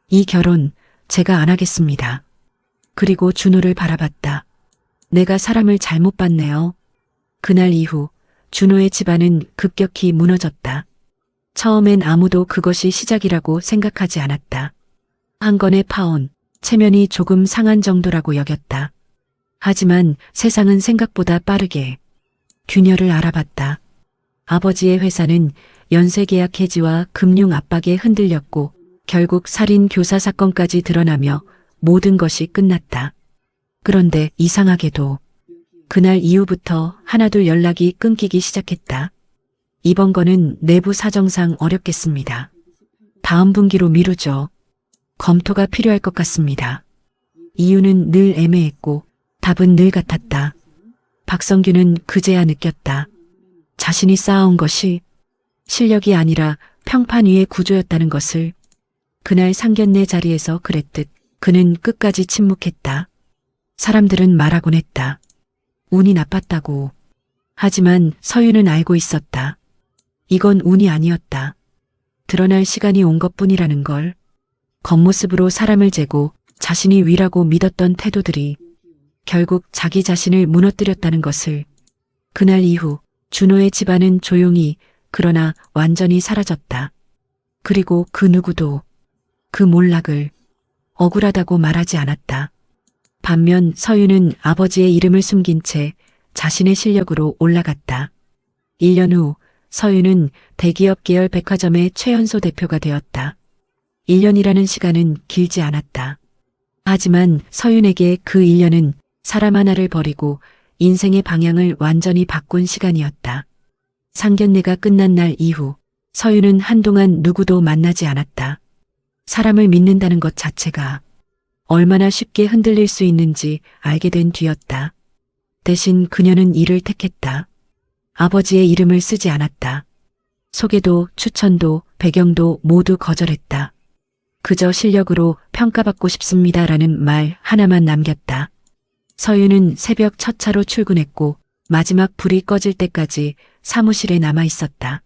이 결혼 제가 안 하겠습니다. 그리고 준호를 바라봤다. 내가 사람을 잘못 봤네요. 그날 이후 준호의 집안은 급격히 무너졌다. 처음엔 아무도 그것이 시작이라고 생각하지 않았다. 한 건의 파혼, 체면이 조금 상한 정도라고 여겼다. 하지만 세상은 생각보다 빠르게 균열을 알아봤다. 아버지의 회사는 연쇄계약 해지와 금융 압박에 흔들렸고 결국 살인 교사 사건까지 드러나며 모든 것이 끝났다. 그런데 이상하게도 그날 이후부터 하나둘 연락이 끊기기 시작했다. 이번 건은 내부 사정상 어렵겠습니다. 다음 분기로 미루죠. 검토가 필요할 것 같습니다. 이유는 늘 애매했고 답은 늘 같았다. 박성규는 그제야 느꼈다. 자신이 쌓아온 것이 실력이 아니라 평판 위의 구조였다는 것을. 그날 상견례 자리에서 그랬듯 그는 끝까지 침묵했다. 사람들은 말하곤 했다. 운이 나빴다고. 하지만 서유는 알고 있었다. 이건 운이 아니었다. 드러날 시간이 온 것뿐이라는 걸. 겉모습으로 사람을 재고 자신이 위라고 믿었던 태도들이 결국 자기 자신을 무너뜨렸다는 것을. 그날 이후 준호의 집안은 조용히 그러나 완전히 사라졌다. 그리고 그 누구도 그 몰락을 억울하다고 말하지 않았다. 반면 서유는 아버지의 이름을 숨긴 채 자신의 실력으로 올라갔다. 1년 후 서유는 대기업 계열 백화점의 최연소 대표가 되었다. 1년이라는 시간은 길지 않았다. 하지만 서윤에게 그 1년은 사람 하나를 버리고 인생의 방향을 완전히 바꾼 시간이었다. 상견례가 끝난 날 이후 서윤은 한동안 누구도 만나지 않았다. 사람을 믿는다는 것 자체가 얼마나 쉽게 흔들릴 수 있는지 알게 된 뒤였다. 대신 그녀는 이를 택했다. 아버지의 이름을 쓰지 않았다. 소개도 추천도 배경도 모두 거절했다. 그저 실력으로 평가받고 싶습니다라는 말 하나만 남겼다. 서유는 새벽 첫 차로 출근했고 마지막 불이 꺼질 때까지 사무실에 남아 있었다.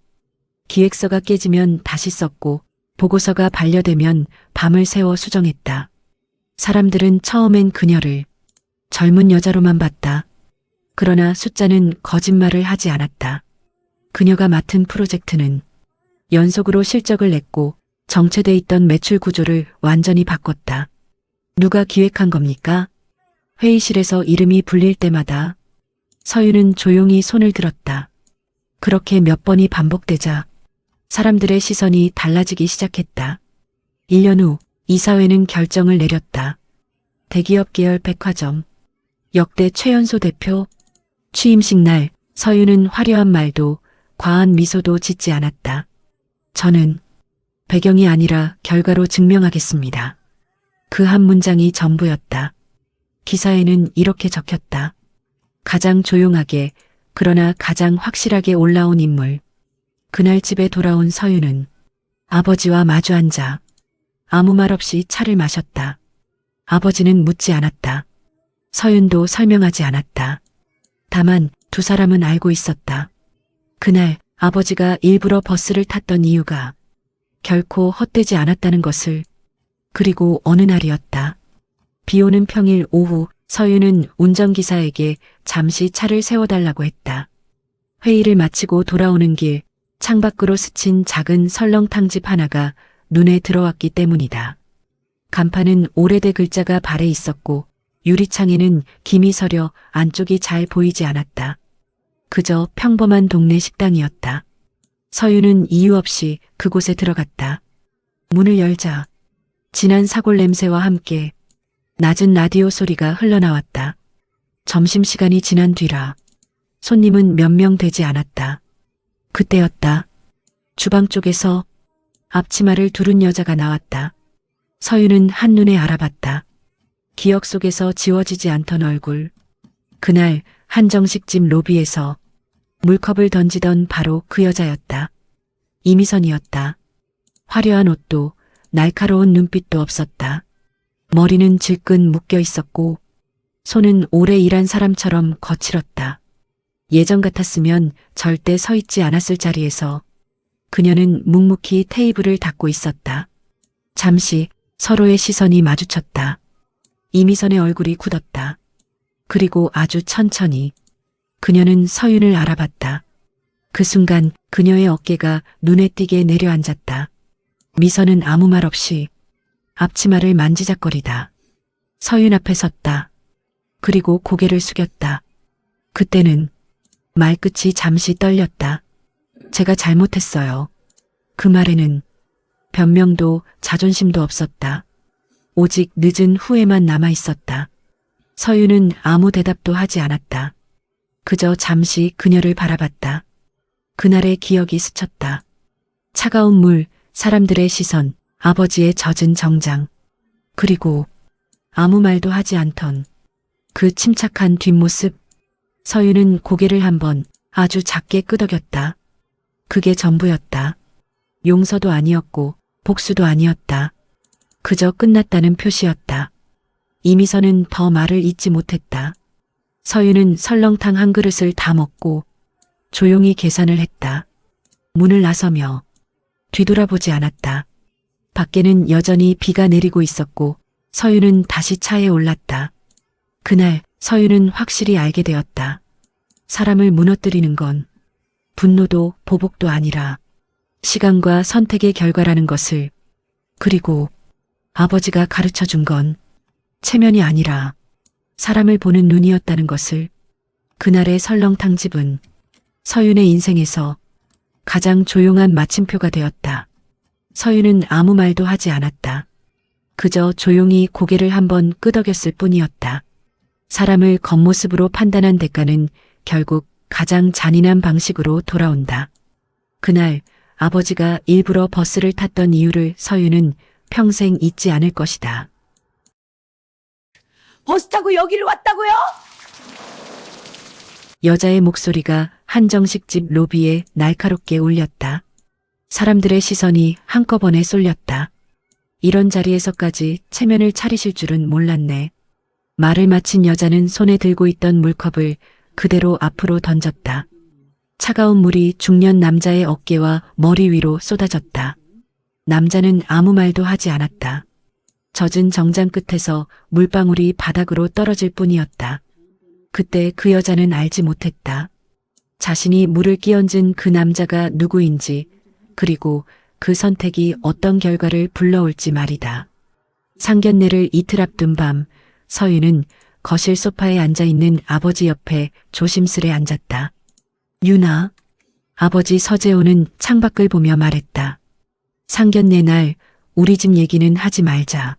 기획서가 깨지면 다시 썼고 보고서가 반려되면 밤을 새워 수정했다. 사람들은 처음엔 그녀를 젊은 여자로만 봤다. 그러나 숫자는 거짓말을 하지 않았다. 그녀가 맡은 프로젝트는 연속으로 실적을 냈고 정체돼 있던 매출 구조를 완전히 바꿨다. 누가 기획한 겁니까? 회의실에서 이름이 불릴 때마다 서유는 조용히 손을 들었다. 그렇게 몇 번이 반복되자 사람들의 시선이 달라지기 시작했다. 1년 후 이사회는 결정을 내렸다. 대기업 계열 백화점, 역대 최연소 대표, 취임식 날 서유는 화려한 말도 과한 미소도 짓지 않았다. 저는 배경이 아니라 결과로 증명하겠습니다. 그 한 문장이 전부였다. 기사에는 이렇게 적혔다. 가장 조용하게 그러나 가장 확실하게 올라온 인물. 그날 집에 돌아온 서유는 아버지와 마주 앉아 아무 말 없이 차를 마셨다. 아버지는 묻지 않았다. 서윤도 설명하지 않았다. 다만 두 사람은 알고 있었다. 그날 아버지가 일부러 버스를 탔던 이유가 결코 헛되지 않았다는 것을. 그리고 어느 날이었다. 비 오는 평일 오후 서유는 운전기사에게 잠시 차를 세워달라고 했다. 회의를 마치고 돌아오는 길 창밖으로 스친 작은 설렁탕집 하나가 눈에 들어왔기 때문이다. 간판은 오래된 글자가 발에 있었고 유리창에는 김이 서려 안쪽이 잘 보이지 않았다. 그저 평범한 동네 식당이었다. 서유는 이유 없이 그곳에 들어갔다. 문을 열자 진한 사골 냄새와 함께 낮은 라디오 소리가 흘러나왔다. 점심시간이 지난 뒤라 손님은 몇 명 되지 않았다. 그때였다. 주방 쪽에서 앞치마를 두른 여자가 나왔다. 서유는 한눈에 알아봤다. 기억 속에서 지워지지 않던 얼굴. 그날 한정식집 로비에서 물컵을 던지던 바로 그 여자였다. 이미선이었다. 화려한 옷도 날카로운 눈빛도 없었다. 머리는 질끈 묶여 있었고 손은 오래 일한 사람처럼 거칠었다. 예전 같았으면 절대 서 있지 않았을 자리에서 그녀는 묵묵히 테이블을 닦고 있었다. 잠시 서로의 시선이 마주쳤다. 이미선의 얼굴이 굳었다. 그리고 아주 천천히 그녀는 서윤을 알아봤다. 그 순간 그녀의 어깨가 눈에 띄게 내려앉았다. 미선은 아무 말 없이 앞치마를 만지작거리다. 서윤 앞에 섰다. 그리고 고개를 숙였다. 그때는 말끝이 잠시 떨렸다. 제가 잘못했어요. 그 말에는 변명도 자존심도 없었다. 오직 늦은 후회만 남아 있었다. 서윤은 아무 대답도 하지 않았다. 그저 잠시 그녀를 바라봤다. 그날의 기억이 스쳤다. 차가운 물, 사람들의 시선, 아버지의 젖은 정장. 그리고 아무 말도 하지 않던 그 침착한 뒷모습. 서윤은 고개를 한번 아주 작게 끄덕였다. 그게 전부였다. 용서도 아니었고 복수도 아니었다. 그저 끝났다는 표시였다. 이미선은 더 말을 잇지 못했다. 서윤은 설렁탕 한 그릇을 다 먹고 조용히 계산을 했다. 문을 나서며 뒤돌아보지 않았다. 밖에는 여전히 비가 내리고 있었고 서윤은 다시 차에 올랐다. 그날 서윤은 확실히 알게 되었다. 사람을 무너뜨리는 건 분노도 보복도 아니라 시간과 선택의 결과라는 것을, 그리고 아버지가 가르쳐 준 건 체면이 아니라 사람을 보는 눈이었다는 것을. 그날의 설렁탕 집은 서윤의 인생에서 가장 조용한 마침표가 되었다. 서윤은 아무 말도 하지 않았다. 그저 조용히 고개를 한번 끄덕였을 뿐이었다. 사람을 겉모습으로 판단한 대가는 결국 가장 잔인한 방식으로 돌아온다. 그날 아버지가 일부러 버스를 탔던 이유를 서윤은 평생 잊지 않을 것이다. 버스 타고 여기를 왔다고요? 여자의 목소리가 한정식집 로비에 날카롭게 울렸다. 사람들의 시선이 한꺼번에 쏠렸다. 이런 자리에서까지 체면을 차리실 줄은 몰랐네. 말을 마친 여자는 손에 들고 있던 물컵을 그대로 앞으로 던졌다. 차가운 물이 중년 남자의 어깨와 머리 위로 쏟아졌다. 남자는 아무 말도 하지 않았다. 젖은 정장 끝에서 물방울이 바닥으로 떨어질 뿐이었다. 그때 그 여자는 알지 못했다. 자신이 물을 끼얹은 그 남자가 누구인지, 그리고 그 선택이 어떤 결과를 불러올지 말이다. 상견례를 이틀 앞둔 밤, 서윤은 거실 소파에 앉아있는 아버지 옆에 조심스레 앉았다. 유나, 아버지 서재호는 창밖을 보며 말했다. 상견례 날 우리 집 얘기는 하지 말자.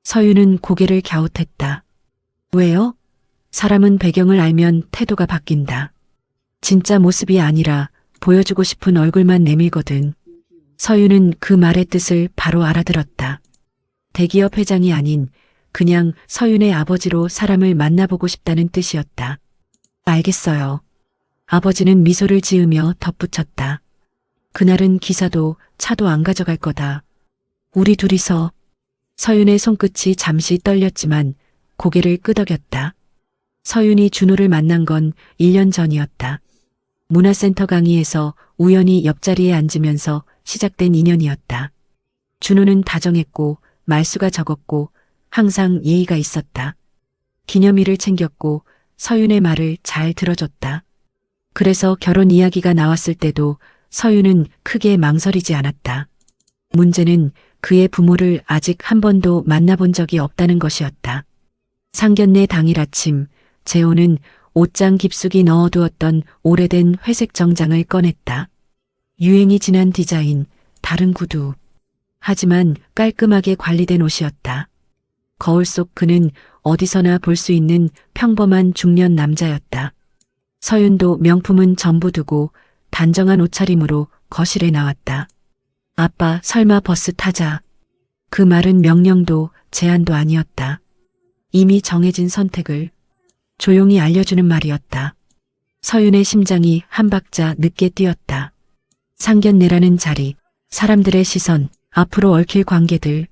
서윤은 고개를 갸웃했다. 왜요? 사람은 배경을 알면 태도가 바뀐다. 진짜 모습이 아니라 보여주고 싶은 얼굴만 내밀거든. 서윤은 그 말의 뜻을 바로 알아들었다. 대기업 회장이 아닌 그냥 서윤의 아버지로 사람을 만나보고 싶다는 뜻이었다. 알겠어요. 아버지는 미소를 지으며 덧붙였다. 그날은 기사도 차도 안 가져갈 거다. 우리 둘이서. 서윤의 손끝이 잠시 떨렸지만 고개를 끄덕였다. 서윤이 준호를 만난 건 1년 전이었다. 문화센터 강의에서 우연히 옆자리에 앉으면서 시작된 인연이었다. 준호는 다정했고 말수가 적었고 항상 예의가 있었다. 기념일을 챙겼고 서윤의 말을 잘 들어줬다. 그래서 결혼 이야기가 나왔을 때도 서윤은 크게 망설이지 않았다. 문제는 그의 부모를 아직 한 번도 만나본 적이 없다는 것이었다. 상견례 당일 아침, 재호는 옷장 깊숙이 넣어두었던 오래된 회색 정장을 꺼냈다. 유행이 지난 디자인, 다른 구두. 하지만 깔끔하게 관리된 옷이었다. 거울 속 그는 어디서나 볼 수 있는 평범한 중년 남자였다. 서윤도 명품은 전부 두고 단정한 옷차림으로 거실에 나왔다. 아빠, 설마 버스 타자. 그 말은 명령도 제안도 아니었다. 이미 정해진 선택을 조용히 알려주는 말이었다. 서윤의 심장이 한 박자 늦게 뛰었다. 상견례라는 자리, 사람들의 시선, 앞으로 얽힐 관계들,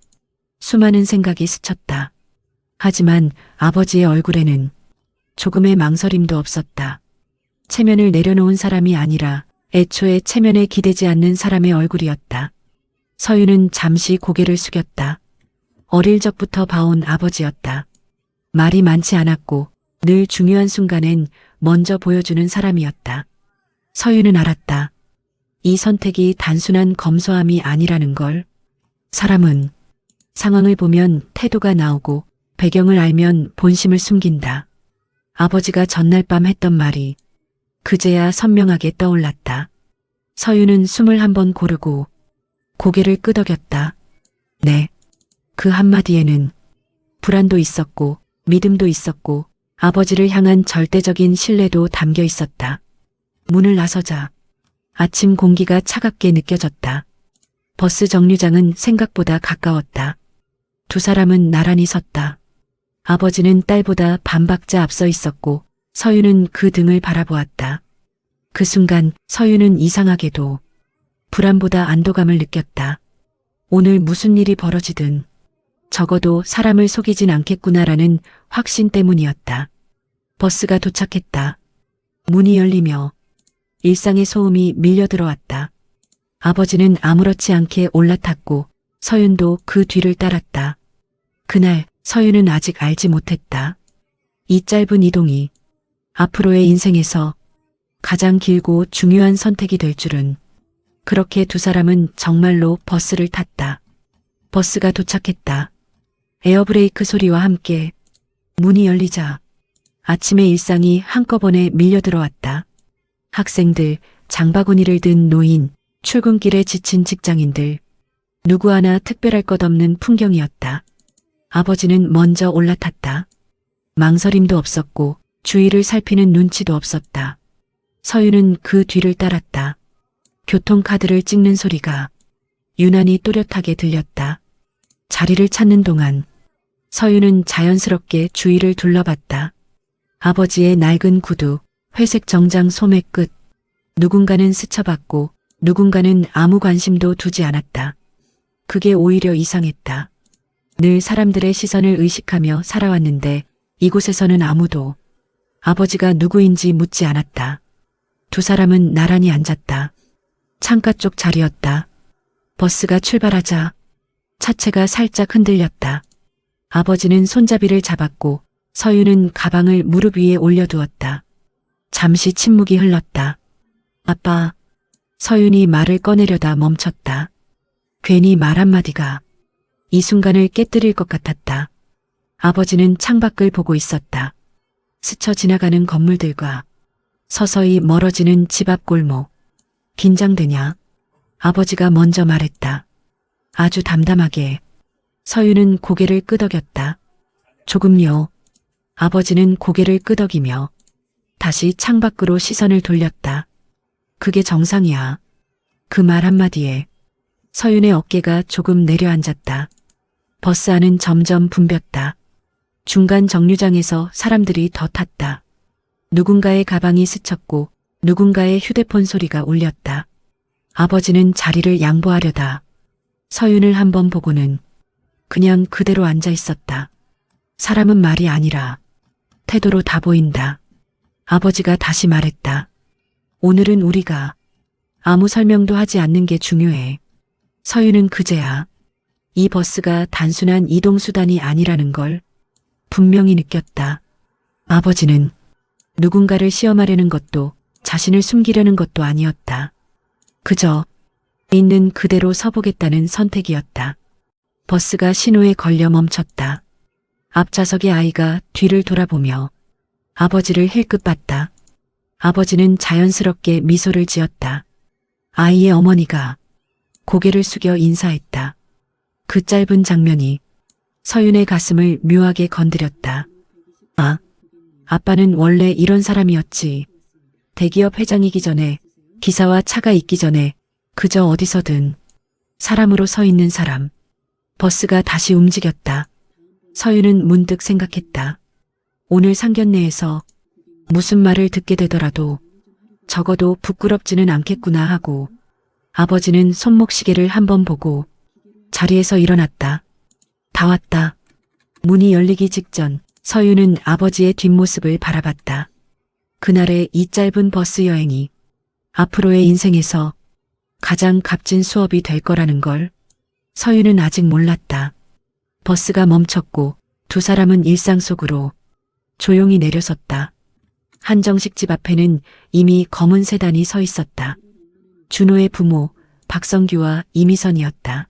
수많은 생각이 스쳤다. 하지만 아버지의 얼굴에는 조금의 망설임도 없었다. 체면을 내려놓은 사람이 아니라 애초에 체면에 기대지 않는 사람의 얼굴이었다. 서윤은 잠시 고개를 숙였다. 어릴 적부터 봐온 아버지였다. 말이 많지 않았고 늘 중요한 순간엔 먼저 보여주는 사람이었다. 서윤은 알았다. 이 선택이 단순한 검소함이 아니라는 걸. 사람은 상황을 보면 태도가 나오고 배경을 알면 본심을 숨긴다. 아버지가 전날 밤 했던 말이 그제야 선명하게 떠올랐다. 서윤은 숨을 한번 고르고 고개를 끄덕였다. 네. 그 한마디에는 불안도 있었고 믿음도 있었고 아버지를 향한 절대적인 신뢰도 담겨 있었다. 문을 나서자 아침 공기가 차갑게 느껴졌다. 버스 정류장은 생각보다 가까웠다. 두 사람은 나란히 섰다. 아버지는 딸보다 반박자 앞서 있었고 서유는 그 등을 바라보았다. 그 순간 서유는 이상하게도 불안보다 안도감을 느꼈다. 오늘 무슨 일이 벌어지든 적어도 사람을 속이진 않겠구나라는 확신 때문이었다. 버스가 도착했다. 문이 열리며 일상의 소음이 밀려들어왔다. 아버지는 아무렇지 않게 올라탔고 서윤도 그 뒤를 따랐다. 그날 서윤은 아직 알지 못했다. 이 짧은 이동이 앞으로의 인생에서 가장 길고 중요한 선택이 될 줄은. 그렇게 두 사람은 정말로 버스를 탔다. 버스가 도착했다. 에어브레이크 소리와 함께 문이 열리자 아침의 일상이 한꺼번에 밀려들어왔다. 학생들, 장바구니를 든 노인, 출근길에 지친 직장인들. 누구 하나 특별할 것 없는 풍경이었다. 아버지는 먼저 올라탔다. 망설임도 없었고 주위를 살피는 눈치도 없었다. 서유는 그 뒤를 따랐다. 교통카드를 찍는 소리가 유난히 또렷하게 들렸다. 자리를 찾는 동안 서유는 자연스럽게 주위를 둘러봤다. 아버지의 낡은 구두, 회색 정장 소매 끝. 누군가는 스쳐봤고 누군가는 아무 관심도 두지 않았다. 그게 오히려 이상했다. 늘 사람들의 시선을 의식하며 살아왔는데 이곳에서는 아무도 아버지가 누구인지 묻지 않았다. 두 사람은 나란히 앉았다. 창가 쪽 자리였다. 버스가 출발하자 차체가 살짝 흔들렸다. 아버지는 손잡이를 잡았고 서유는 가방을 무릎 위에 올려두었다. 잠시 침묵이 흘렀다. 아빠. 서윤이 말을 꺼내려다 멈췄다. 괜히 말 한마디가 이 순간을 깨뜨릴 것 같았다. 아버지는 창밖을 보고 있었다. 스쳐 지나가는 건물들과 서서히 멀어지는 집 앞 골목. 긴장되냐? 아버지가 먼저 말했다. 아주 담담하게. 서유는 고개를 끄덕였다. 조금요. 아버지는 고개를 끄덕이며 다시 창밖으로 시선을 돌렸다. 그게 정상이야. 그 말 한마디에 서윤의 어깨가 조금 내려앉았다. 버스 안은 점점 붐볐다. 중간 정류장에서 사람들이 더 탔다. 누군가의 가방이 스쳤고 누군가의 휴대폰 소리가 울렸다. 아버지는 자리를 양보하려다 서윤을 한번 보고는 그냥 그대로 앉아 있었다. 사람은 말이 아니라 태도로 다 보인다. 아버지가 다시 말했다. 오늘은 우리가 아무 설명도 하지 않는 게 중요해. 서윤은 그제야 이 버스가 단순한 이동수단이 아니라는 걸 분명히 느꼈다. 아버지는 누군가를 시험하려는 것도 자신을 숨기려는 것도 아니었다. 그저 있는 그대로 서보겠다는 선택이었다. 버스가 신호에 걸려 멈췄다. 앞좌석의 아이가 뒤를 돌아보며 아버지를 힐끗 봤다. 아버지는 자연스럽게 미소를 지었다. 아이의 어머니가 고개를 숙여 인사했다. 그 짧은 장면이 서윤의 가슴을 묘하게 건드렸다. 아, 아빠는 원래 이런 사람이었지. 대기업 회장이기 전에, 기사와 차가 있기 전에 그저 어디서든 사람으로 서 있는 사람. 버스가 다시 움직였다. 서윤은 문득 생각했다. 오늘 상견례에서 무슨 말을 듣게 되더라도 적어도 부끄럽지는 않겠구나 하고 아버지는 손목시계를 한번 보고 자리에서 일어났다. 다 왔다. 문이 열리기 직전 서윤은 아버지의 뒷모습을 바라봤다. 그날의 이 짧은 버스 여행이 앞으로의 인생에서 가장 값진 수업이 될 거라는 걸 서윤은 아직 몰랐다. 버스가 멈췄고 두 사람은 일상 속으로 조용히 내려섰다. 한정식 집 앞에는 이미 검은 세단이 서 있었다. 준호의 부모 박성규와 이미선이었다.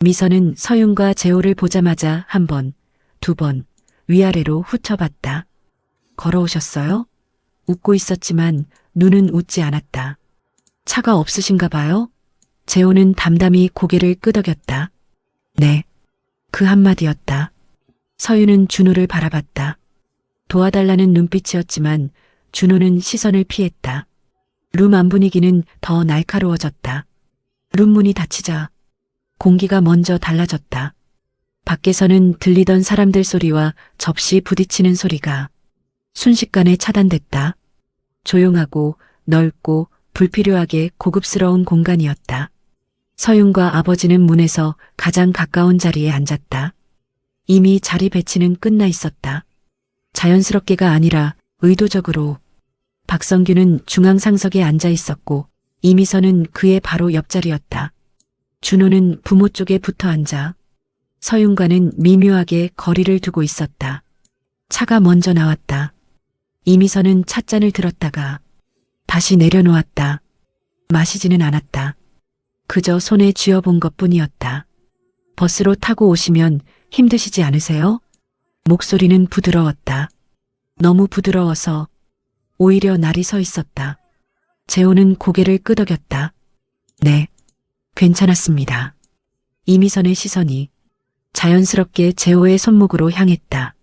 미선은 서윤과 재호를 보자마자 한 번, 두 번 위아래로 훑어봤다. 걸어오셨어요? 웃고 있었지만 눈은 웃지 않았다. 차가 없으신가 봐요? 재호는 담담히 고개를 끄덕였다. 네. 그 한마디였다. 서윤은 준호를 바라봤다. 도와달라는 눈빛이었지만 준호는 시선을 피했다. 룸 안 분위기는 더 날카로워졌다. 룸 문이 닫히자 공기가 먼저 달라졌다. 밖에서는 들리던 사람들 소리와 접시 부딪히는 소리가 순식간에 차단됐다. 조용하고 넓고 불필요하게 고급스러운 공간이었다. 서윤과 아버지는 문에서 가장 가까운 자리에 앉았다. 이미 자리 배치는 끝나 있었다. 자연스럽게가 아니라 의도적으로. 박성규는 중앙 상석에 앉아 있었고 이미선은 그의 바로 옆자리였다. 준호는 부모 쪽에 붙어 앉아 서윤과는 미묘하게 거리를 두고 있었다. 차가 먼저 나왔다. 이미선은 찻잔을 들었다가 다시 내려놓았다. 마시지는 않았다. 그저 손에 쥐어본 것뿐이었다. 버스로 타고 오시면 힘드시지 않으세요? 목소리는 부드러웠다. 너무 부드러워서 오히려 날이 서 있었다. 재호는 고개를 끄덕였다. 네, 괜찮았습니다. 이미선의 시선이 자연스럽게 재호의 손목으로 향했다.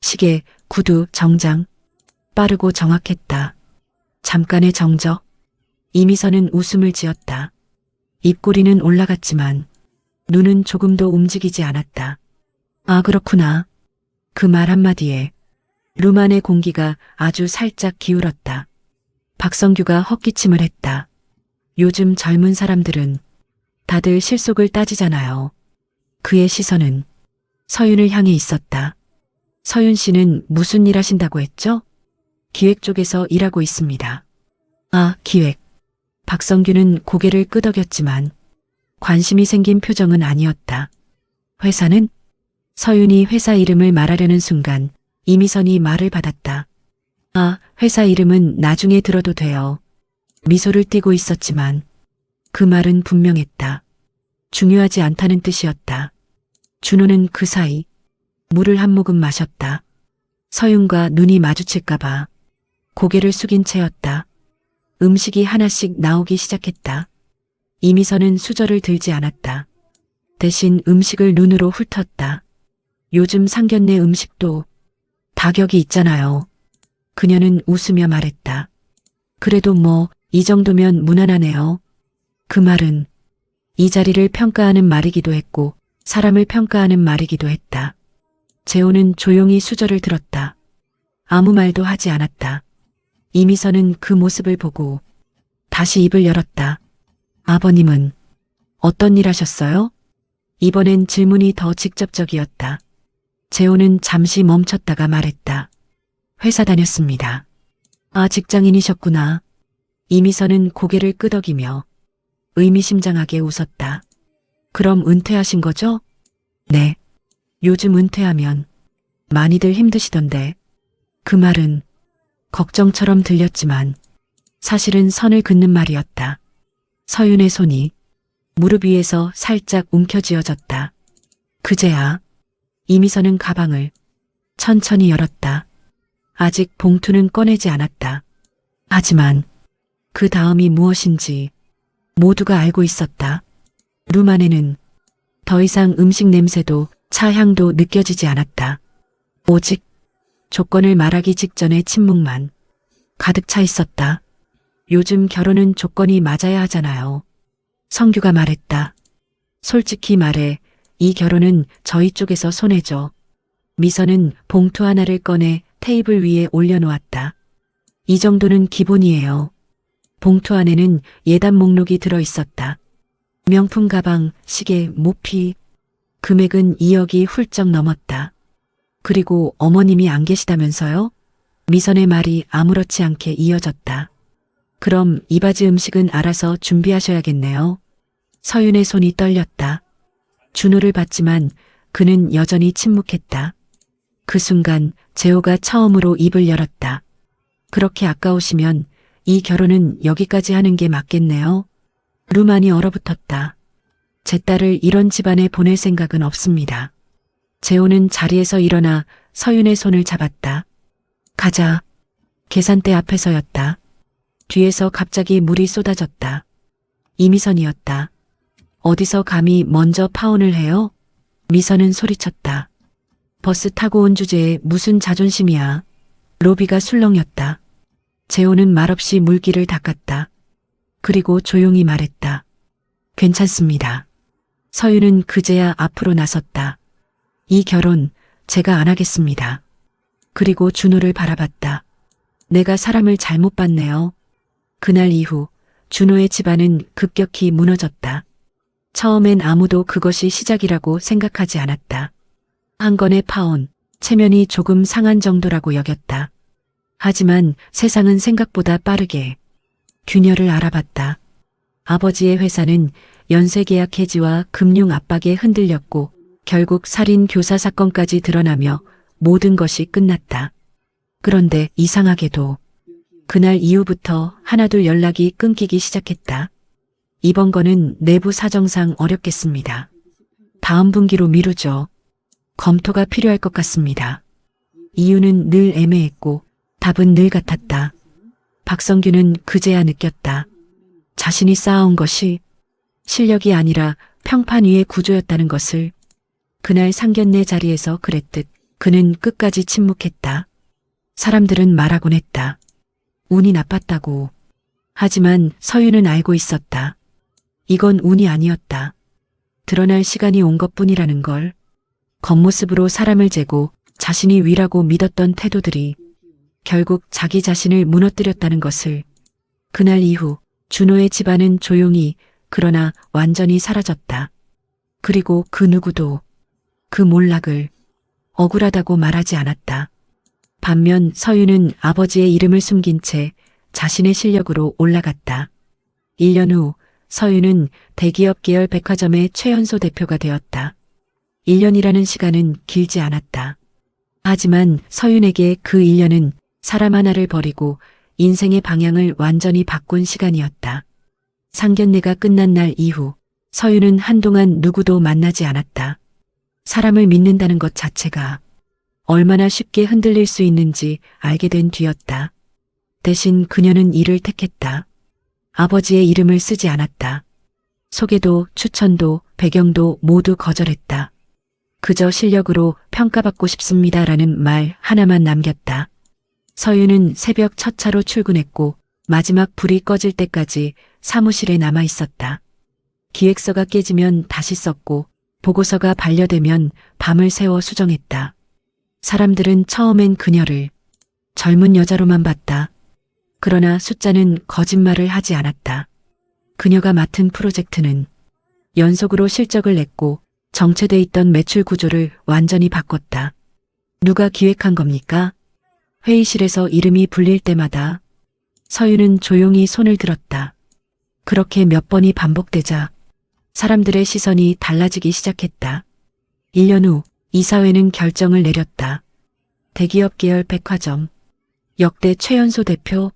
시계, 구두, 정장. 빠르고 정확했다. 잠깐의 정적. 이미선은 웃음을 지었다. 입꼬리는 올라갔지만 눈은 조금도 움직이지 않았다. 아, 그렇구나. 그 말 한마디에 룸 안의 공기가 아주 살짝 기울었다. 박성규가 헛기침을 했다. 요즘 젊은 사람들은 다들 실속을 따지잖아요. 그의 시선은 서윤을 향해 있었다. 서윤 씨는 무슨 일 하신다고 했죠? 기획 쪽에서 일하고 있습니다. 아, 기획. 박성규는 고개를 끄덕였지만 관심이 생긴 표정은 아니었다. 회사는? 서윤이 회사 이름을 말하려는 순간 이미선이 말을 받았다. 아, 회사 이름은 나중에 들어도 돼요. 미소를 띠고 있었지만 그 말은 분명했다. 중요하지 않다는 뜻이었다. 준호는 그 사이 물을 한 모금 마셨다. 서윤과 눈이 마주칠까봐 고개를 숙인 채였다. 음식이 하나씩 나오기 시작했다. 이미선은 수저를 들지 않았다. 대신 음식을 눈으로 훑었다. 요즘 상견례 음식도 가격이 있잖아요. 그녀는 웃으며 말했다. 그래도 뭐 이 정도면 무난하네요. 그 말은 이 자리를 평가하는 말이기도 했고 사람을 평가하는 말이기도 했다. 재호는 조용히 수저를 들었다. 아무 말도 하지 않았다. 이미선은 그 모습을 보고 다시 입을 열었다. 아버님은 어떤 일 하셨어요? 이번엔 질문이 더 직접적이었다. 재호는 잠시 멈췄다가 말했다. 회사 다녔습니다. 아, 직장인이셨구나. 이미선은 고개를 끄덕이며 의미심장하게 웃었다. 그럼 은퇴하신 거죠? 네. 요즘 은퇴하면 많이들 힘드시던데. 그 말은 걱정처럼 들렸지만 사실은 선을 긋는 말이었다. 서윤의 손이 무릎 위에서 살짝 움켜쥐어졌다. 그제야 이미선은 가방을 천천히 열었다. 아직 봉투는 꺼내지 않았다. 하지만 그 다음이 무엇인지 모두가 알고 있었다. 룸 안에는 더 이상 음식 냄새도 차 향도 느껴지지 않았다. 오직 조건을 말하기 직전의 침묵만 가득 차 있었다. 요즘 결혼은 조건이 맞아야 하잖아요. 성규가 말했다. 솔직히 말해 이 결혼은 저희 쪽에서 손해죠. 미선은 봉투 하나를 꺼내 테이블 위에 올려놓았다. 이 정도는 기본이에요. 봉투 안에는 예단 목록이 들어있었다. 명품 가방, 시계, 모피. 금액은 2억이 훌쩍 넘었다. 그리고 어머님이 안 계시다면서요? 미선의 말이 아무렇지 않게 이어졌다. 그럼 이바지 음식은 알아서 준비하셔야겠네요. 서윤의 손이 떨렸다. 준호를 봤지만 그는 여전히 침묵했다. 그 순간 재호가 처음으로 입을 열었다. 그렇게 아까우시면 이 결혼은 여기까지 하는 게 맞겠네요. 루만이 얼어붙었다. 제 딸을 이런 집안에 보낼 생각은 없습니다. 재호는 자리에서 일어나 서윤의 손을 잡았다. 가자. 계산대 앞에서였다. 뒤에서 갑자기 물이 쏟아졌다. 이미선이었다. 어디서 감히 먼저 파혼을 해요? 미선은 소리쳤다. 버스 타고 온 주제에 무슨 자존심이야. 로비가 술렁였다. 재호는 말없이 물기를 닦았다. 그리고 조용히 말했다. 괜찮습니다. 서윤은 그제야 앞으로 나섰다. 이 결혼 제가 안 하겠습니다. 그리고 준호를 바라봤다. 내가 사람을 잘못 봤네요. 그날 이후 준호의 집안은 급격히 무너졌다. 처음엔 아무도 그것이 시작이라고 생각하지 않았다. 한 건의 파혼, 체면이 조금 상한 정도라고 여겼다. 하지만 세상은 생각보다 빠르게 균열을 알아봤다. 아버지의 회사는 연쇄계약 해지와 금융 압박에 흔들렸고 결국 살인 교사 사건까지 드러나며 모든 것이 끝났다. 그런데 이상하게도 그날 이후부터 하나둘 연락이 끊기기 시작했다. 이번 건은 내부 사정상 어렵겠습니다. 다음 분기로 미루죠. 검토가 필요할 것 같습니다. 이유는 늘 애매했고 답은 늘 같았다. 박성규는 그제야 느꼈다. 자신이 쌓아온 것이 실력이 아니라 평판 위의 구조였다는 것을. 그날 상견례 자리에서 그랬듯 그는 끝까지 침묵했다. 사람들은 말하곤 했다. 운이 나빴다고. 하지만 서윤은 알고 있었다. 이건 운이 아니었다. 드러날 시간이 온 것뿐이라는 걸. 겉모습으로 사람을 재고 자신이 위라고 믿었던 태도들이 결국 자기 자신을 무너뜨렸다는 것을. 그날 이후 준호의 집안은 조용히 그러나 완전히 사라졌다. 그리고 그 누구도 그 몰락을 억울하다고 말하지 않았다. 반면 서윤은 아버지의 이름을 숨긴 채 자신의 실력으로 올라갔다. 1년 후 서윤은 대기업 계열 백화점의 최연소 대표가 되었다. 1년이라는 시간은 길지 않았다. 하지만 서윤에게 그 1년은 사람 하나를 버리고 인생의 방향을 완전히 바꾼 시간이었다. 상견례가 끝난 날 이후 서윤은 한동안 누구도 만나지 않았다. 사람을 믿는다는 것 자체가 얼마나 쉽게 흔들릴 수 있는지 알게 된 뒤였다. 대신 그녀는 이를 택했다. 아버지의 이름을 쓰지 않았다. 소개도 추천도 배경도 모두 거절했다. 그저 실력으로 평가받고 싶습니다라는 말 하나만 남겼다. 서윤은 새벽 첫 차로 출근했고 마지막 불이 꺼질 때까지 사무실에 남아 있었다. 기획서가 깨지면 다시 썼고 보고서가 반려되면 밤을 새워 수정했다. 사람들은 처음엔 그녀를 젊은 여자로만 봤다. 그러나 숫자는 거짓말을 하지 않았다. 그녀가 맡은 프로젝트는 연속으로 실적을 냈고 정체돼 있던 매출 구조를 완전히 바꿨다. 누가 기획한 겁니까? 회의실에서 이름이 불릴 때마다 서윤은 조용히 손을 들었다. 그렇게 몇 번이 반복되자 사람들의 시선이 달라지기 시작했다. 1년 후 이사회는 결정을 내렸다. 대기업 계열 백화점, 역대 최연소 대표,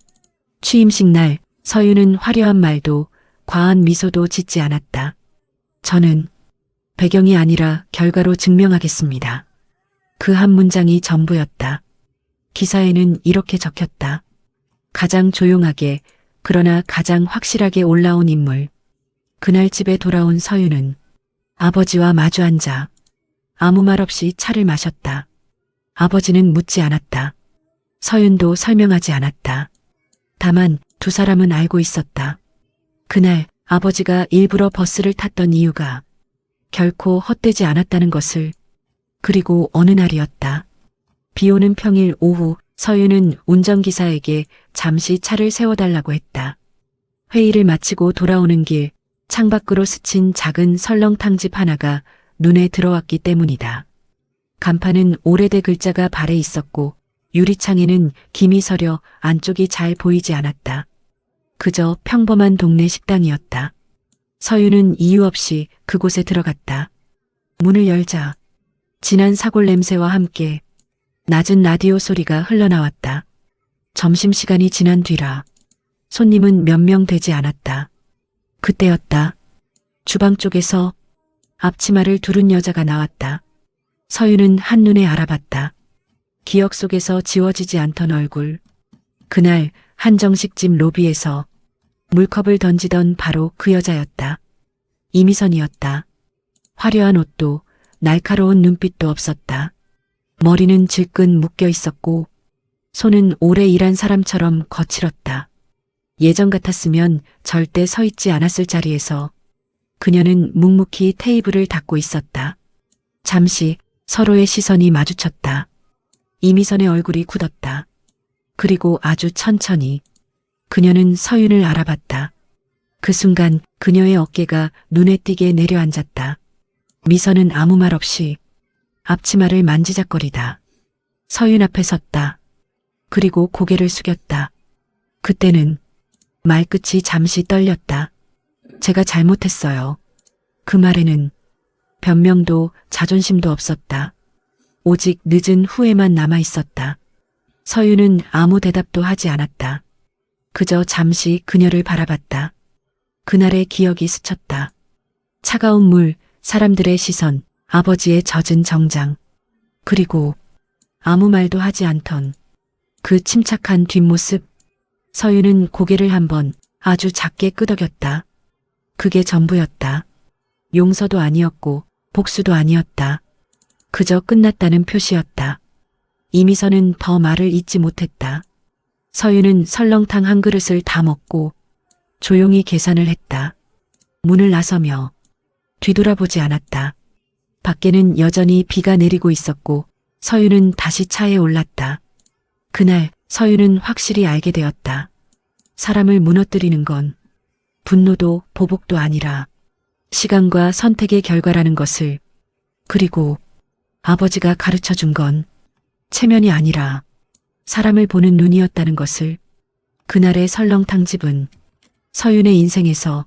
취임식 날 서윤은 화려한 말도 과한 미소도 짓지 않았다. 저는 배경이 아니라 결과로 증명하겠습니다. 그 한 문장이 전부였다. 기사에는 이렇게 적혔다. 가장 조용하게 그러나 가장 확실하게 올라온 인물. 그날 집에 돌아온 서윤은 아버지와 마주 앉아 아무 말 없이 차를 마셨다. 아버지는 묻지 않았다. 서윤도 설명하지 않았다. 다만 두 사람은 알고 있었다. 그날 아버지가 일부러 버스를 탔던 이유가 결코 헛되지 않았다는 것을. 그리고 어느 날이었다. 비 오는 평일 오후 서윤은 운전기사에게 잠시 차를 세워달라고 했다. 회의를 마치고 돌아오는 길 창밖으로 스친 작은 설렁탕집 하나가 눈에 들어왔기 때문이다. 간판은 오래된 글자가 발에 있었고 유리창에는 김이 서려 안쪽이 잘 보이지 않았다. 그저 평범한 동네 식당이었다. 서윤은 이유 없이 그곳에 들어갔다. 문을 열자 진한 사골 냄새와 함께 낮은 라디오 소리가 흘러나왔다. 점심시간이 지난 뒤라 손님은 몇 명 되지 않았다. 그때였다. 주방 쪽에서 앞치마를 두른 여자가 나왔다. 서윤은 한눈에 알아봤다. 기억 속에서 지워지지 않던 얼굴. 그날 한정식집 로비에서 물컵을 던지던 바로 그 여자였다. 이미선이었다. 화려한 옷도 날카로운 눈빛도 없었다. 머리는 질끈 묶여 있었고 손은 오래 일한 사람처럼 거칠었다. 예전 같았으면 절대 서 있지 않았을 자리에서 그녀는 묵묵히 테이블을 닦고 있었다. 잠시 서로의 시선이 마주쳤다. 이미선의 얼굴이 굳었다. 그리고 아주 천천히 그녀는 서윤을 알아봤다. 그 순간 그녀의 어깨가 눈에 띄게 내려앉았다. 미선은 아무 말 없이 앞치마를 만지작거리다. 서윤 앞에 섰다. 그리고 고개를 숙였다. 그때는 말끝이 잠시 떨렸다. 제가 잘못했어요. 그 말에는 변명도 자존심도 없었다. 오직 늦은 후회만 남아 있었다. 서윤은 아무 대답도 하지 않았다. 그저 잠시 그녀를 바라봤다. 그날의 기억이 스쳤다. 차가운 물, 사람들의 시선, 아버지의 젖은 정장, 그리고 아무 말도 하지 않던 그 침착한 뒷모습. 서윤은 고개를 한번 아주 작게 끄덕였다. 그게 전부였다. 용서도 아니었고 복수도 아니었다. 그저 끝났다는 표시였다. 이미선은 더 말을 잇지 못했다. 서윤은 설렁탕 한 그릇을 다 먹고 조용히 계산을 했다. 문을 나서며 뒤돌아보지 않았다. 밖에는 여전히 비가 내리고 있었고 서윤은 다시 차에 올랐다. 그날 서윤은 확실히 알게 되었다. 사람을 무너뜨리는 건 분노도 보복도 아니라 시간과 선택의 결과라는 것을, 그리고 아버지가 가르쳐 준 건 체면이 아니라 사람을 보는 눈이었다는 것을. 그날의 설렁탕 집은 서윤의 인생에서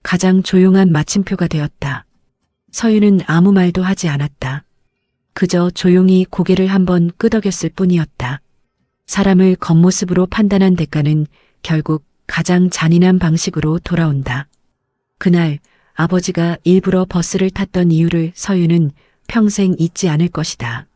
가장 조용한 마침표가 되었다. 서윤은 아무 말도 하지 않았다. 그저 조용히 고개를 한번 끄덕였을 뿐이었다. 사람을 겉모습으로 판단한 대가는 결국 가장 잔인한 방식으로 돌아온다. 그날 아버지가 일부러 버스를 탔던 이유를 서윤은 평생 잊지 않을 것이다.